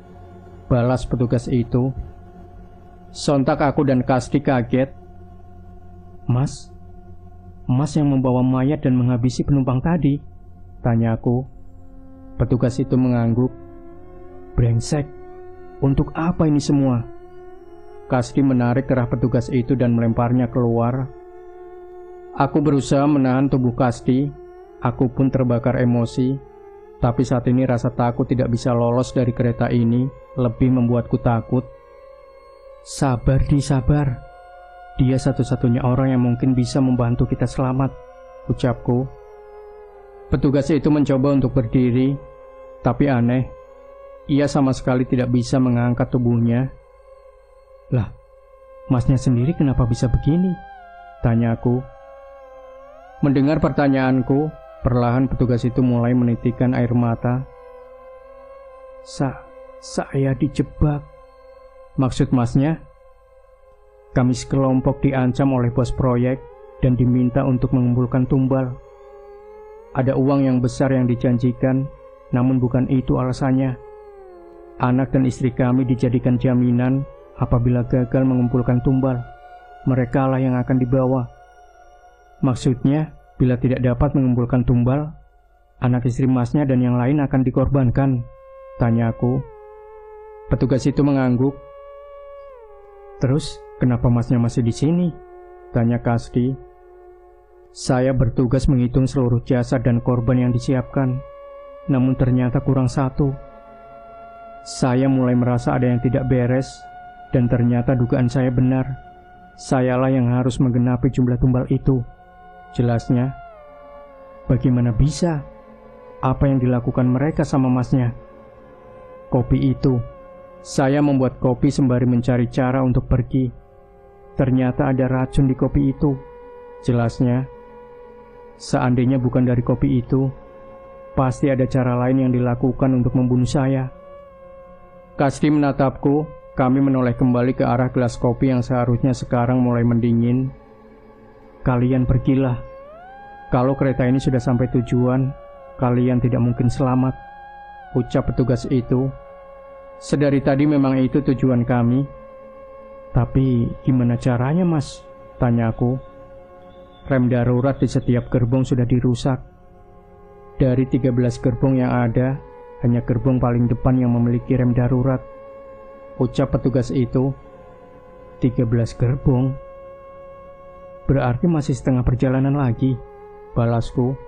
balas petugas itu. Sontak aku dan Kasti kaget. Mas yang membawa mayat dan menghabisi penumpang tadi? Tanyaku. Petugas itu mengangguk. Brengsek, untuk apa ini semua? Kasti menarik kerah petugas itu dan melemparnya keluar. Aku berusaha menahan tubuh Kasti. Aku pun terbakar emosi. Tapi saat ini rasa takut tidak bisa lolos dari kereta ini lebih membuatku takut. Sabar, sabar. Dia satu-satunya orang yang mungkin bisa membantu kita selamat, ucapku. Petugas itu mencoba untuk berdiri, tapi aneh. Ia sama sekali tidak bisa mengangkat tubuhnya. Lah, masnya sendiri kenapa bisa begini? Tanyaku. Mendengar pertanyaanku, perlahan petugas itu mulai menitikkan air mata. Saya dijebak. Maksud masnya? Kami sekelompok diancam oleh bos proyek dan diminta untuk mengumpulkan tumbal. Ada uang yang besar yang dijanjikan, namun bukan itu alasannya. Anak dan istri kami dijadikan jaminan apabila gagal mengumpulkan tumbal. Mereka lah yang akan dibawa. Maksudnya, bila tidak dapat mengumpulkan tumbal, anak istri masnya dan yang lain akan dikorbankan, tanyaku. Petugas itu mengangguk. Terus, kenapa masnya masih di sini? Tanya Kasti. Saya bertugas menghitung seluruh jasad dan korban yang disiapkan, namun ternyata kurang satu. Saya mulai merasa ada yang tidak beres, dan ternyata dugaan saya benar. Sayalah yang harus menggenapi jumlah tumbal itu, jelasnya. Bagaimana bisa? Apa yang dilakukan mereka sama masnya? Kopi itu. Saya membuat kopi sembari mencari cara untuk pergi. Ternyata ada racun di kopi itu, jelasnya. seandainya bukan dari kopi itu, pasti ada cara lain yang dilakukan untuk membunuh saya. Kasdi menatapku, kami menoleh kembali ke arah gelas kopi yang seharusnya sekarang mulai mendingin. Kalian pergilah. Kalau kereta ini sudah sampai tujuan, kalian tidak mungkin selamat, ucap petugas itu. Sedari tadi memang itu tujuan kami. Tapi gimana caranya, Mas? Tanyaku. Rem darurat di setiap gerbong sudah dirusak. Dari 13 gerbong yang ada, hanya gerbong paling depan yang memiliki rem darurat, ucap petugas itu. 13 gerbong? Berarti masih setengah perjalanan lagi, balasku.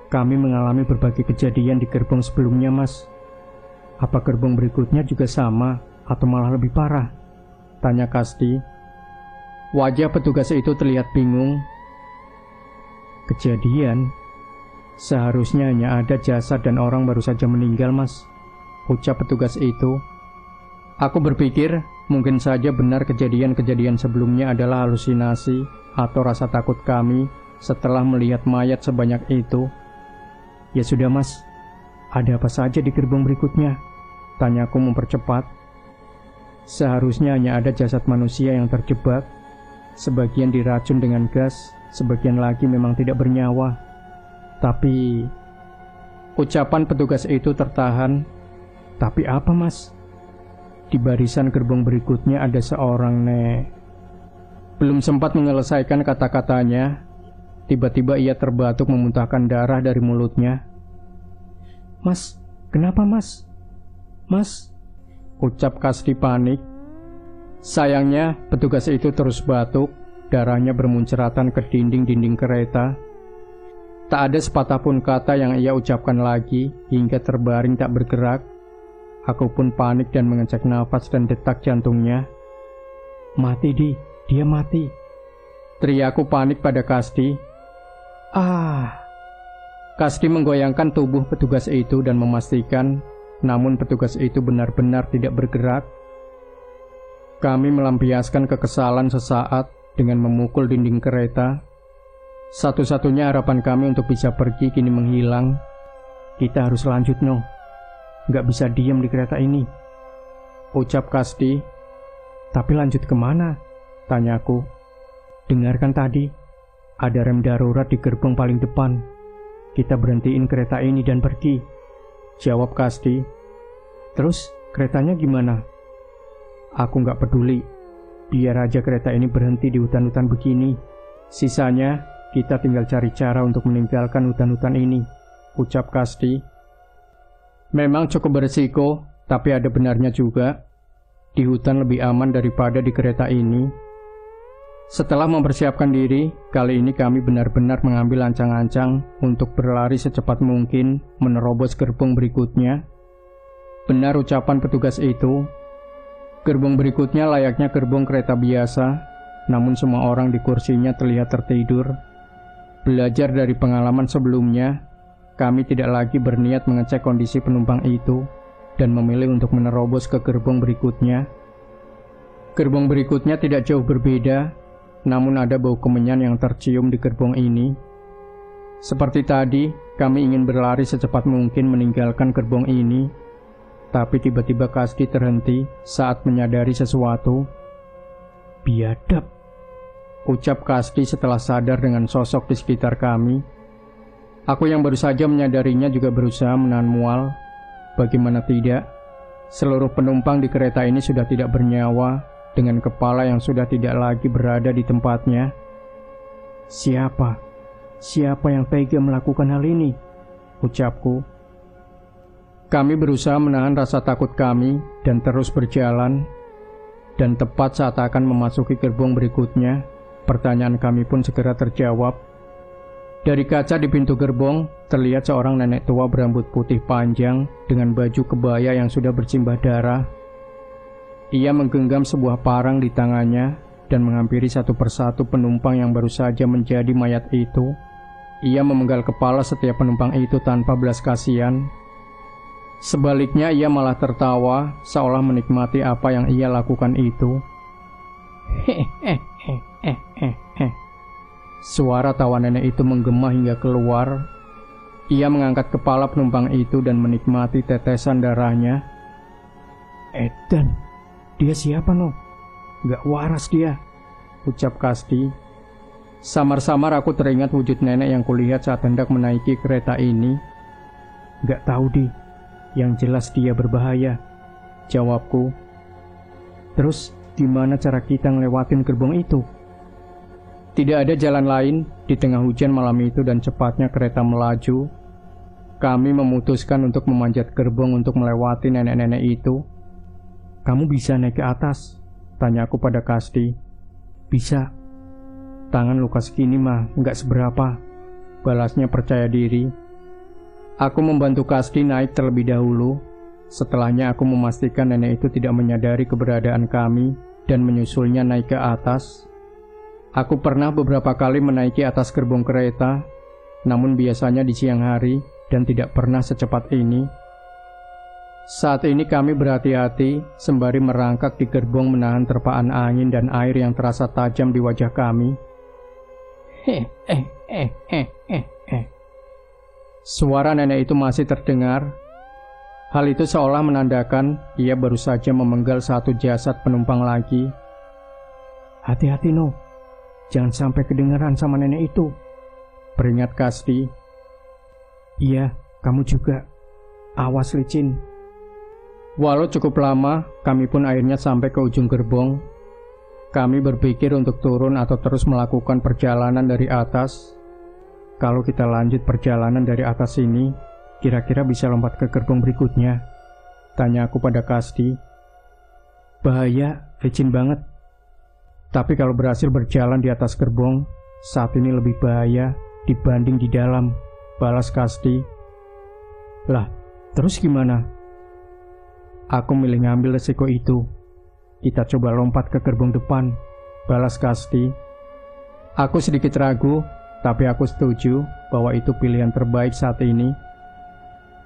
Kami mengalami berbagai kejadian di gerbong sebelumnya, Mas. Apa gerbong berikutnya juga sama atau malah lebih parah? Tanya Kasdi. Wajah petugas itu terlihat bingung. Kejadian? Seharusnya hanya ada jasad dan orang baru saja meninggal, Mas, ucap petugas itu. Aku berpikir mungkin saja benar kejadian-kejadian sebelumnya adalah halusinasi atau rasa takut kami setelah melihat mayat sebanyak itu. Ya sudah, Mas, ada apa saja di gerbong berikutnya? Tanyaku mempercepat. Seharusnya hanya ada jasad manusia yang terjebak. Sebagian diracun dengan gas, sebagian lagi memang tidak bernyawa. Tapi ucapan petugas itu tertahan. Tapi apa, Mas? Di barisan gerbong berikutnya ada seorang Belum sempat menyelesaikan kata-katanya, tiba-tiba ia terbatuk memuntahkan darah dari mulutnya. Mas, kenapa, Mas? Mas, ucap Kasdi panik. Sayangnya petugas itu terus batuk, darahnya bermunceratan ke dinding-dinding kereta. Tak ada sepatah pun kata yang ia ucapkan lagi hingga terbaring tak bergerak. Aku pun panik dan mengecek nafas dan detak jantungnya. Mati, dia mati. Teriakku panik pada Kasdi. Kasdi menggoyangkan tubuh petugas itu dan memastikan, namun petugas itu benar-benar tidak bergerak. Kami melampiaskan kekesalan sesaat dengan memukul dinding kereta. Satu-satunya harapan kami untuk bisa pergi kini menghilang. Kita harus lanjut, Nggak bisa diam di kereta ini, ucap Kasdi. Tapi lanjut kemana? Tanyaku. Dengarkan tadi, ada rem darurat di gerbong paling depan. Kita berhentiin kereta ini dan pergi, jawab Kasdi. Terus keretanya gimana? Aku nggak peduli. Biar aja kereta ini berhenti di hutan-hutan begini. Sisanya kita tinggal cari cara untuk meninggalkan hutan-hutan ini, ucap Kasdi. Memang cukup berisiko, tapi ada benarnya juga. Di hutan lebih aman daripada di kereta ini. Setelah mempersiapkan diri, kali ini kami benar-benar mengambil ancang-ancang untuk berlari secepat mungkin menerobos gerbong berikutnya. Benar ucapan petugas itu. Gerbong berikutnya layaknya gerbong kereta biasa, namun semua orang di kursinya terlihat tertidur. Belajar dari pengalaman sebelumnya, kami tidak lagi berniat mengecek kondisi penumpang itu dan memilih untuk menerobos ke gerbong berikutnya. Gerbong berikutnya tidak jauh berbeda, namun ada bau kemenyan yang tercium di gerbong ini. Seperti tadi, kami ingin berlari secepat mungkin meninggalkan gerbong ini, tapi tiba-tiba Kasdi terhenti saat menyadari sesuatu. Biadab, ucap Kasdi setelah sadar dengan sosok di sekitar kami. Aku yang baru saja menyadarinya juga berusaha menahan mual. Bagaimana tidak, seluruh penumpang di kereta ini sudah tidak bernyawa, dengan kepala yang sudah tidak lagi berada di tempatnya. Siapa yang tega melakukan hal ini? Ucapku. Kami berusaha menahan rasa takut kami dan terus berjalan. Dan tepat saat akan memasuki gerbong berikutnya, pertanyaan kami pun segera terjawab. Dari kaca di pintu gerbong, terlihat seorang nenek tua berambut putih panjang dengan baju kebaya yang sudah bersimbah darah. Ia menggenggam sebuah parang di tangannya dan menghampiri satu persatu penumpang yang baru saja menjadi mayat itu. Ia memenggal kepala setiap penumpang itu tanpa belas kasihan. Sebaliknya ia malah tertawa seolah menikmati apa yang ia lakukan itu. Suara tawa nenek itu menggema hingga keluar. Ia mengangkat kepala penumpang itu dan menikmati tetesan darahnya. Edan, dia siapa no? Gak waras dia, ucap Kasdi. Samar-samar aku teringat wujud nenek yang kulihat saat hendak menaiki kereta ini. Gak tahu di, yang jelas dia berbahaya, jawabku. Terus gimana cara kita ngelewatin gerbong itu? Tidak ada jalan lain. Di tengah hujan malam itu dan cepatnya kereta melaju, kami memutuskan untuk memanjat gerbong untuk melewati nenek-nenek itu. Kamu bisa naik ke atas? Tanyaku pada Kasdi. Bisa. Tangan luka segini mah nggak seberapa, balasnya percaya diri. Aku membantu Kasdi naik terlebih dahulu. Setelahnya aku memastikan nenek itu tidak menyadari keberadaan kami dan menyusulnya naik ke atas. Aku pernah beberapa kali menaiki atas gerbong kereta, namun biasanya di siang hari dan tidak pernah secepat ini. Saat ini kami berhati-hati sembari merangkak di gerbong menahan terpaan angin dan air yang terasa tajam di wajah kami. Suara nenek itu masih terdengar. Hal itu seolah menandakan ia baru saja memenggal satu jasad penumpang lagi. Hati-hati no, jangan sampai kedengaran sama nenek itu, peringat Kasdi. Iya, kamu juga. Awas licin. Walau cukup lama, kami pun akhirnya sampai ke ujung gerbong. Kami berpikir untuk turun atau terus melakukan perjalanan dari atas. Kalau kita lanjut perjalanan dari atas ini, kira-kira bisa lompat ke gerbong berikutnya, tanya aku pada Kasdi. Bahaya, licin banget. Tapi kalau berhasil berjalan di atas gerbong, saat ini lebih bahaya dibanding di dalam, balas Kasdi. Lah, terus gimana? Aku milih ngambil resiko itu. Kita coba lompat ke gerbong depan, balas Kasdi. Aku sedikit ragu, tapi aku setuju bahwa itu pilihan terbaik saat ini.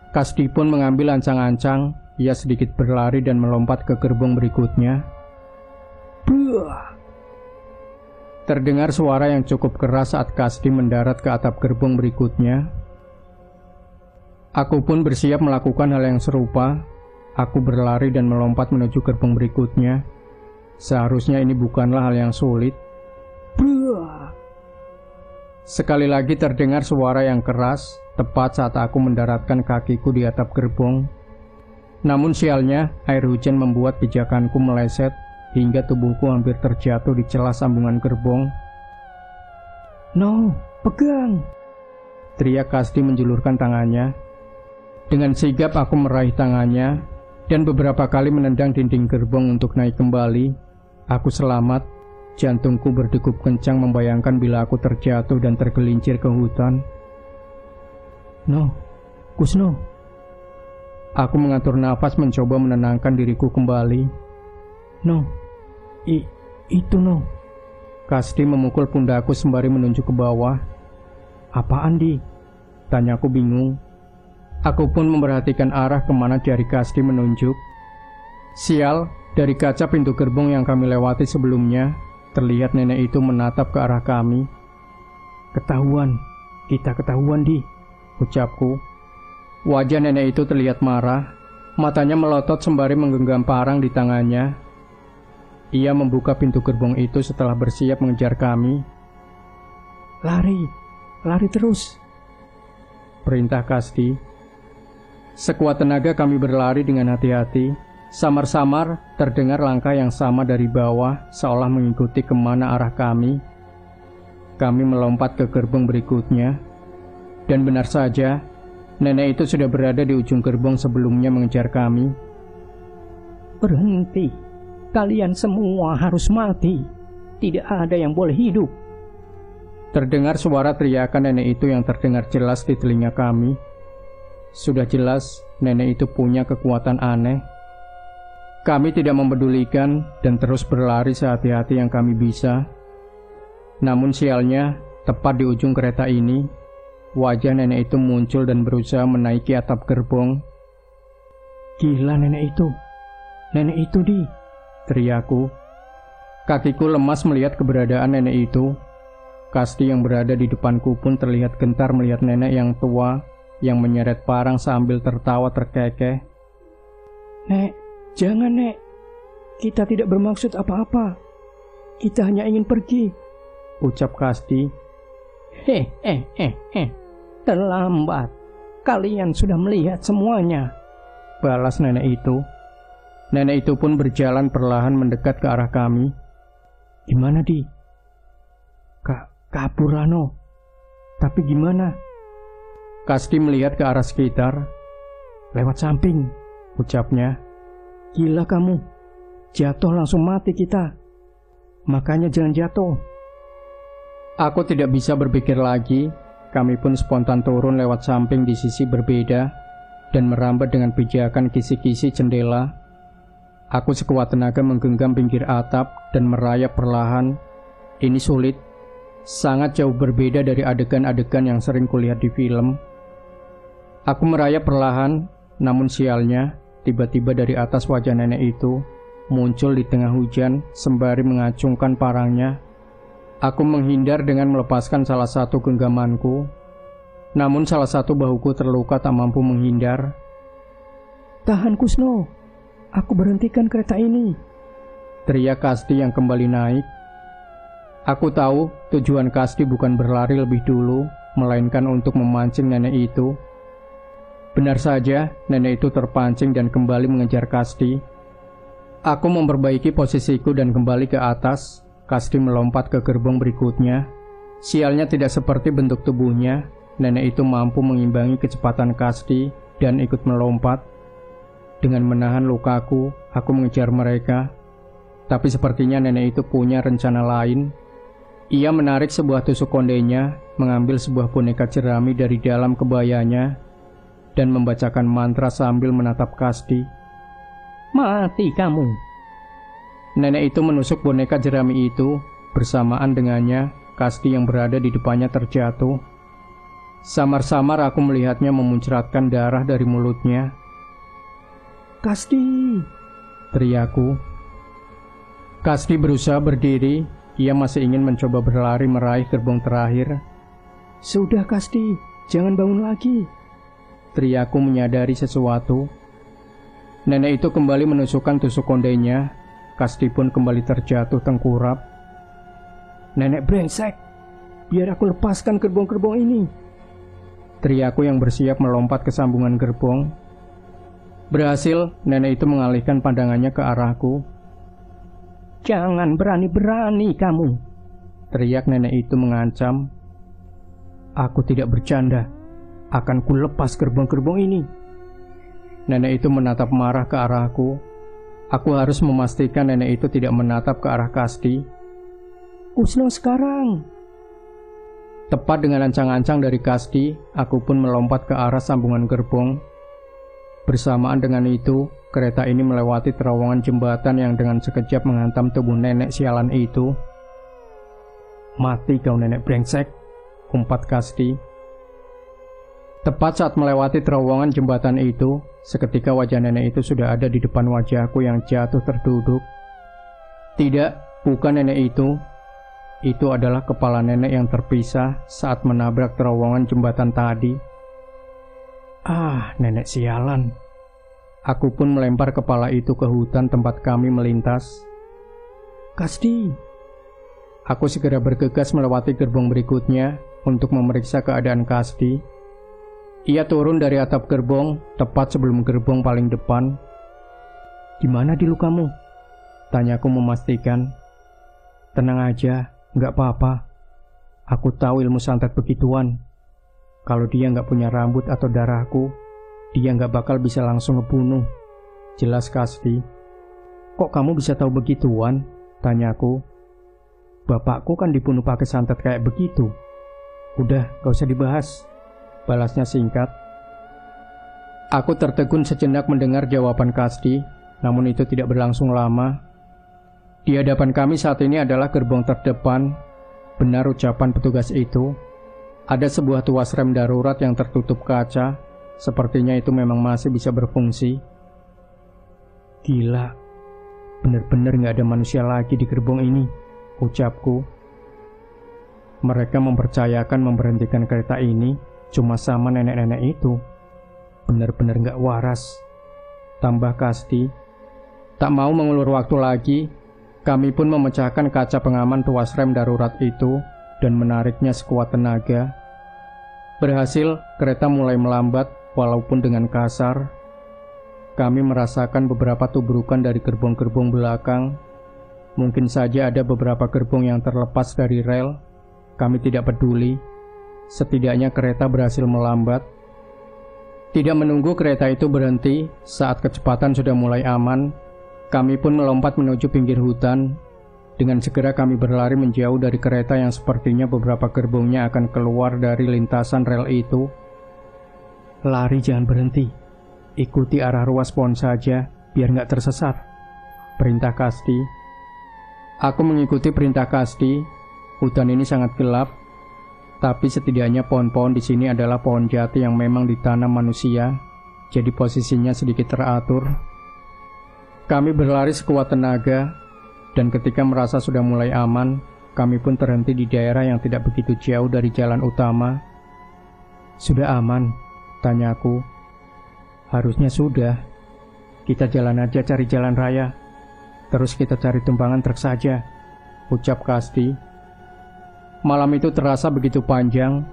Kasdi pun mengambil ancang-ancang. Ia sedikit berlari dan melompat ke gerbong berikutnya. Buah! Terdengar suara yang cukup keras saat Kasdi mendarat ke atap gerbong berikutnya. Aku pun bersiap melakukan hal yang serupa. Aku berlari dan melompat menuju gerbong berikutnya. Seharusnya ini bukanlah hal yang sulit. Buah! Sekali lagi terdengar suara yang keras, tepat saat aku mendaratkan kakiku di atap gerbong. Namun sialnya, air hujan membuat pijakanku meleset hingga tubuhku hampir terjatuh di celah sambungan gerbong. No, pegang! Teriak Kasdi menjulurkan tangannya. Dengan sigap aku meraih tangannya dan beberapa kali menendang dinding gerbong untuk naik kembali. Aku selamat. Jantungku berdegup kencang membayangkan bila aku terjatuh dan tergelincir ke hutan. No, Kusno. Aku mengatur nafas mencoba menenangkan diriku kembali. No, itu no. Kasdi memukul pundakku sembari menunjuk ke bawah. Apaan di? Tanyaku bingung. Aku pun memperhatikan arah kemana jari Kasdi menunjuk. Sial, dari kaca pintu gerbong yang kami lewati sebelumnya, terlihat nenek itu menatap ke arah kami. Ketahuan, kita ketahuan di, ucapku. Wajah nenek itu terlihat marah. Matanya melotot sembari menggenggam parang di tangannya. Ia membuka pintu gerbong itu setelah bersiap mengejar kami. Lari terus, perintah Kasdi. Sekuat tenaga kami berlari dengan hati-hati. Samar-samar terdengar langkah yang sama dari bawah, seolah mengikuti kemana arah kami. Kami melompat ke gerbong berikutnya. Dan benar saja, nenek itu sudah berada di ujung gerbong sebelumnya mengejar kami. Berhenti, kalian semua harus mati. Tidak ada yang boleh hidup. Terdengar suara teriakan nenek itu yang terdengar jelas di telinga kami. Sudah jelas, nenek itu punya kekuatan aneh. Kami tidak mempedulikan dan terus berlari sehati-hati yang kami bisa. Namun sialnya, tepat di ujung kereta ini, wajah nenek itu muncul dan berusaha menaiki atap gerbong. Gila nenek itu di, teriakku. Kakiku lemas melihat keberadaan nenek itu. Kasti yang berada di depanku pun terlihat gentar melihat nenek yang tua yang menyeret parang sambil tertawa terkekeh. "Nek, jangan Nek. Kita tidak bermaksud apa-apa. Kita hanya ingin pergi," ucap Kasti. Terlambat. Kalian sudah melihat semuanya," balas nenek itu. Nenek itu pun berjalan perlahan mendekat ke arah kami. "Gimana, Di?" Kabur Lano. "Tapi gimana?" Kasti melihat ke arah sekitar. "Lewat samping," ucapnya. "Gila kamu. Jatuh langsung mati kita. Makanya jangan jatuh." Aku tidak bisa berpikir lagi. Kami pun spontan turun lewat samping di sisi berbeda dan merambat dengan pijakan kisi-kisi jendela. Aku sekuat tenaga menggenggam pinggir atap dan merayap perlahan. Ini sulit, sangat jauh berbeda dari adegan-adegan yang sering kulihat di film. Aku merayap perlahan, namun sialnya, tiba-tiba dari atas wajah nenek itu muncul di tengah hujan sembari mengacungkan parangnya. Aku menghindar dengan melepaskan salah satu genggamanku, namun salah satu bahuku terluka tak mampu menghindar. "Tahan Kusno, aku berhentikan kereta ini," teriak Kasti yang kembali naik. Aku tahu tujuan Kasti bukan berlari lebih dulu, melainkan untuk memancing nenek itu. Benar saja, nenek itu terpancing dan kembali mengejar Kasti. Aku memperbaiki posisiku dan kembali ke atas. Kasti melompat ke gerbong berikutnya. Sialnya tidak seperti bentuk tubuhnya, nenek itu mampu mengimbangi kecepatan Kasti dan ikut melompat. Dengan menahan lukaku, aku mengejar mereka. Tapi sepertinya nenek itu punya rencana lain. Ia menarik sebuah tusuk kondenya, mengambil sebuah boneka jerami dari dalam kebayanya, dan membacakan mantra sambil menatap Kasti. "Mati kamu!" Nenek itu menusuk boneka jerami itu. Bersamaan dengannya, Kasti yang berada di depannya terjatuh. Samar-samar aku melihatnya memuncratkan darah dari mulutnya. "Kasti!" teriakku. Kasti berusaha berdiri. Ia masih ingin mencoba berlari meraih gerbong terakhir. "Sudah Kasti, jangan bangun lagi," teriakku menyadari sesuatu. Nenek itu kembali menusukkan tusuk kondenya. Kasti pun kembali terjatuh tengkurap. "Nenek brengsek, biar aku lepaskan gerbong-gerbong ini," teriakku yang bersiap melompat ke sambungan gerbong. Berhasil, nenek itu mengalihkan pandangannya ke arahku. "Jangan berani-berani kamu," teriak nenek itu mengancam. "Aku tidak bercanda. Akan ku lepas gerbong-gerbong ini." Nenek itu menatap marah ke arahku. Aku harus memastikan nenek itu tidak menatap ke arah Kasti. "Kusno sekarang!" Tepat dengan ancang-ancang dari Kasti, aku pun melompat ke arah sambungan gerbong. Bersamaan dengan itu, kereta ini melewati terowongan jembatan yang dengan sekejap menghantam tubuh nenek sialan itu. "Mati kau nenek brengsek," umpat Kasti. Tepat saat melewati terowongan jembatan itu, seketika wajah nenek itu sudah ada di depan wajahku yang jatuh terduduk. Tidak, bukan nenek itu. Itu adalah kepala nenek yang terpisah saat menabrak terowongan jembatan tadi. Nenek sialan. Aku pun melempar kepala itu ke hutan tempat kami melintas. "Kasti!" Aku segera bergegas melewati gerbong berikutnya untuk memeriksa keadaan Kasti. Ia turun dari atap gerbong tepat sebelum gerbong paling depan. "Gimana di lukamu?" tanyaku memastikan. "Tenang aja, nggak apa-apa. Aku tahu ilmu santet begituan. Kalau dia nggak punya rambut atau darahku, dia nggak bakal bisa langsung ngebunuh," jelas Kasti. "Kok kamu bisa tahu begituan?" tanyaku. "Bapakku kan dibunuh pakai santet kayak begitu." "Udah, gak usah dibahas," balasnya singkat. Aku tertegun sejenak mendengar jawaban Kasti, namun itu tidak berlangsung lama. Di hadapan kami saat ini adalah gerbong terdepan. Benar ucapan petugas itu. Ada sebuah tuas rem darurat yang tertutup kaca. Sepertinya itu memang masih bisa berfungsi. Gila, bener-bener gak ada manusia lagi di gerbong ini, ucapku. Mereka mempercayakan memberhentikan kereta ini cuma sama nenek-nenek itu. Benar-benar gak waras. Tambah Kasti. Tak mau mengulur waktu lagi, kami pun memecahkan kaca pengaman tuas rem darurat itu dan menariknya sekuat tenaga. Berhasil, kereta mulai melambat walaupun dengan kasar. Kami merasakan beberapa tubrukan dari gerbong-gerbong belakang. Mungkin saja ada beberapa gerbong yang terlepas dari rel. Kami tidak peduli. Setidaknya kereta berhasil melambat. Tidak menunggu kereta itu berhenti, saat kecepatan sudah mulai aman, kami pun melompat menuju pinggir hutan. Dengan segera kami berlari menjauh dari kereta yang sepertinya beberapa gerbongnya akan keluar dari lintasan rel itu. Lari jangan berhenti. Ikuti arah ruas pohon saja, biar nggak tersesat. Perintah Kasti. Aku mengikuti perintah Kasti. Hutan ini sangat gelap, tapi setidaknya pohon-pohon di sini adalah pohon jati yang memang ditanam manusia, jadi posisinya sedikit teratur. Kami berlari sekuat tenaga, dan ketika merasa sudah mulai aman, kami pun terhenti di daerah yang tidak begitu jauh dari jalan utama. Sudah aman? Tanyaku. Harusnya sudah. Kita jalan aja cari jalan raya. Terus kita cari tumpangan truk saja, ucap Kasti. Malam itu terasa begitu panjang.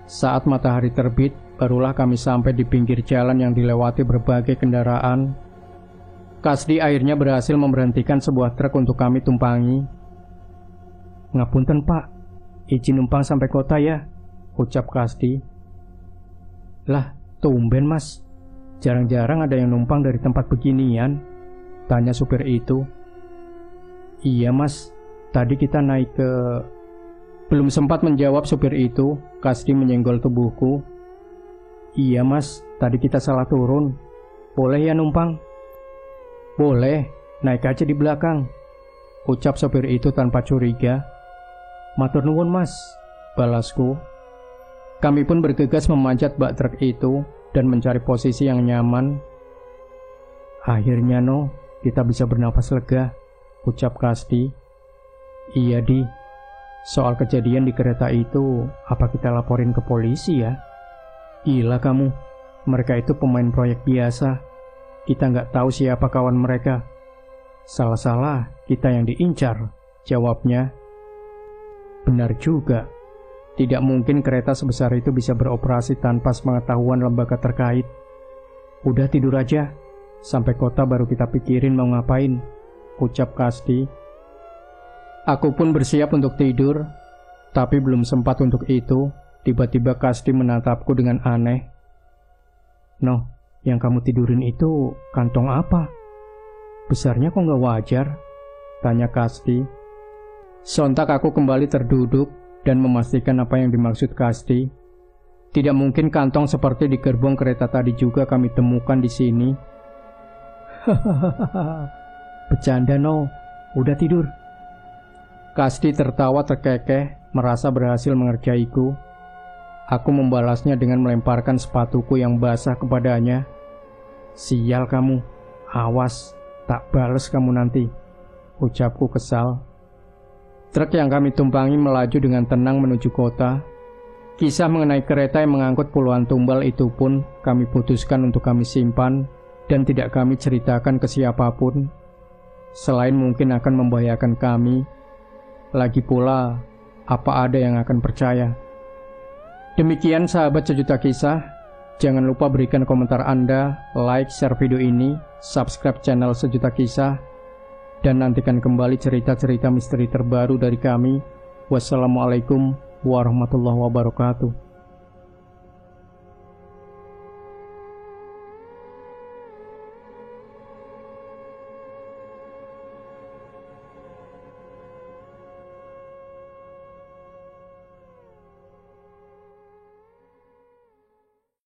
Saat matahari terbit, barulah kami sampai di pinggir jalan yang dilewati berbagai kendaraan. Kasti akhirnya berhasil memberhentikan sebuah truk untuk kami tumpangi. Ngapunten Pak, izin numpang sampai kota ya, ucap Kasti. Lah, tumben Mas, jarang-jarang ada yang numpang dari tempat beginian, tanya supir itu. Iya Mas, tadi kita naik ke... Belum sempat menjawab supir itu, Kasti menyenggol tubuhku. Iya Mas, tadi kita salah turun. Boleh ya numpang? Boleh, naik aja di belakang, ucap supir itu tanpa curiga. Matur nuwun Mas, balasku. Kami pun bergegas memanjat bak truk itu dan mencari posisi yang nyaman. Akhirnya kita bisa bernafas lega, ucap Kasti. Iya Di, soal kejadian di kereta itu, apa kita laporin ke polisi ya? Gila kamu, mereka itu pemain proyek biasa. Kita nggak tahu siapa kawan mereka. Salah-salah kita yang diincar, jawabnya. Benar juga, tidak mungkin kereta sebesar itu bisa beroperasi tanpa sepengetahuan lembaga terkait. Udah tidur aja, sampai kota baru kita pikirin mau ngapain, ucap Kasti. Aku pun bersiap untuk tidur, tapi belum sempat untuk itu. Tiba-tiba Kasti menatapku dengan aneh. Noh, yang kamu tidurin itu kantong apa? Besarnya kok nggak wajar? Tanya Kasti. Sontak aku kembali terduduk dan memastikan apa yang dimaksud Kasti. Tidak mungkin kantong seperti di gerbong kereta tadi juga kami temukan di sini. Hahaha, bercanda udah tidur. Kasti tertawa terkekeh, merasa berhasil mengerjaiku. Aku membalasnya dengan melemparkan sepatuku yang basah kepadanya. Sial kamu, awas, tak balas kamu nanti, ucapku kesal. Truk yang kami tumpangi melaju dengan tenang menuju kota. Kisah mengenai kereta yang mengangkut puluhan tumbal itu pun kami putuskan untuk kami simpan dan tidak kami ceritakan ke siapapun, selain mungkin akan membahayakan kami. Lagi pula, apa ada yang akan percaya? Demikian sahabat sejuta kisah. Jangan lupa berikan komentar Anda, like, share video ini, subscribe channel Sejuta Kisah, dan nantikan kembali cerita-cerita misteri terbaru dari kami. Wassalamualaikum warahmatullahi wabarakatuh.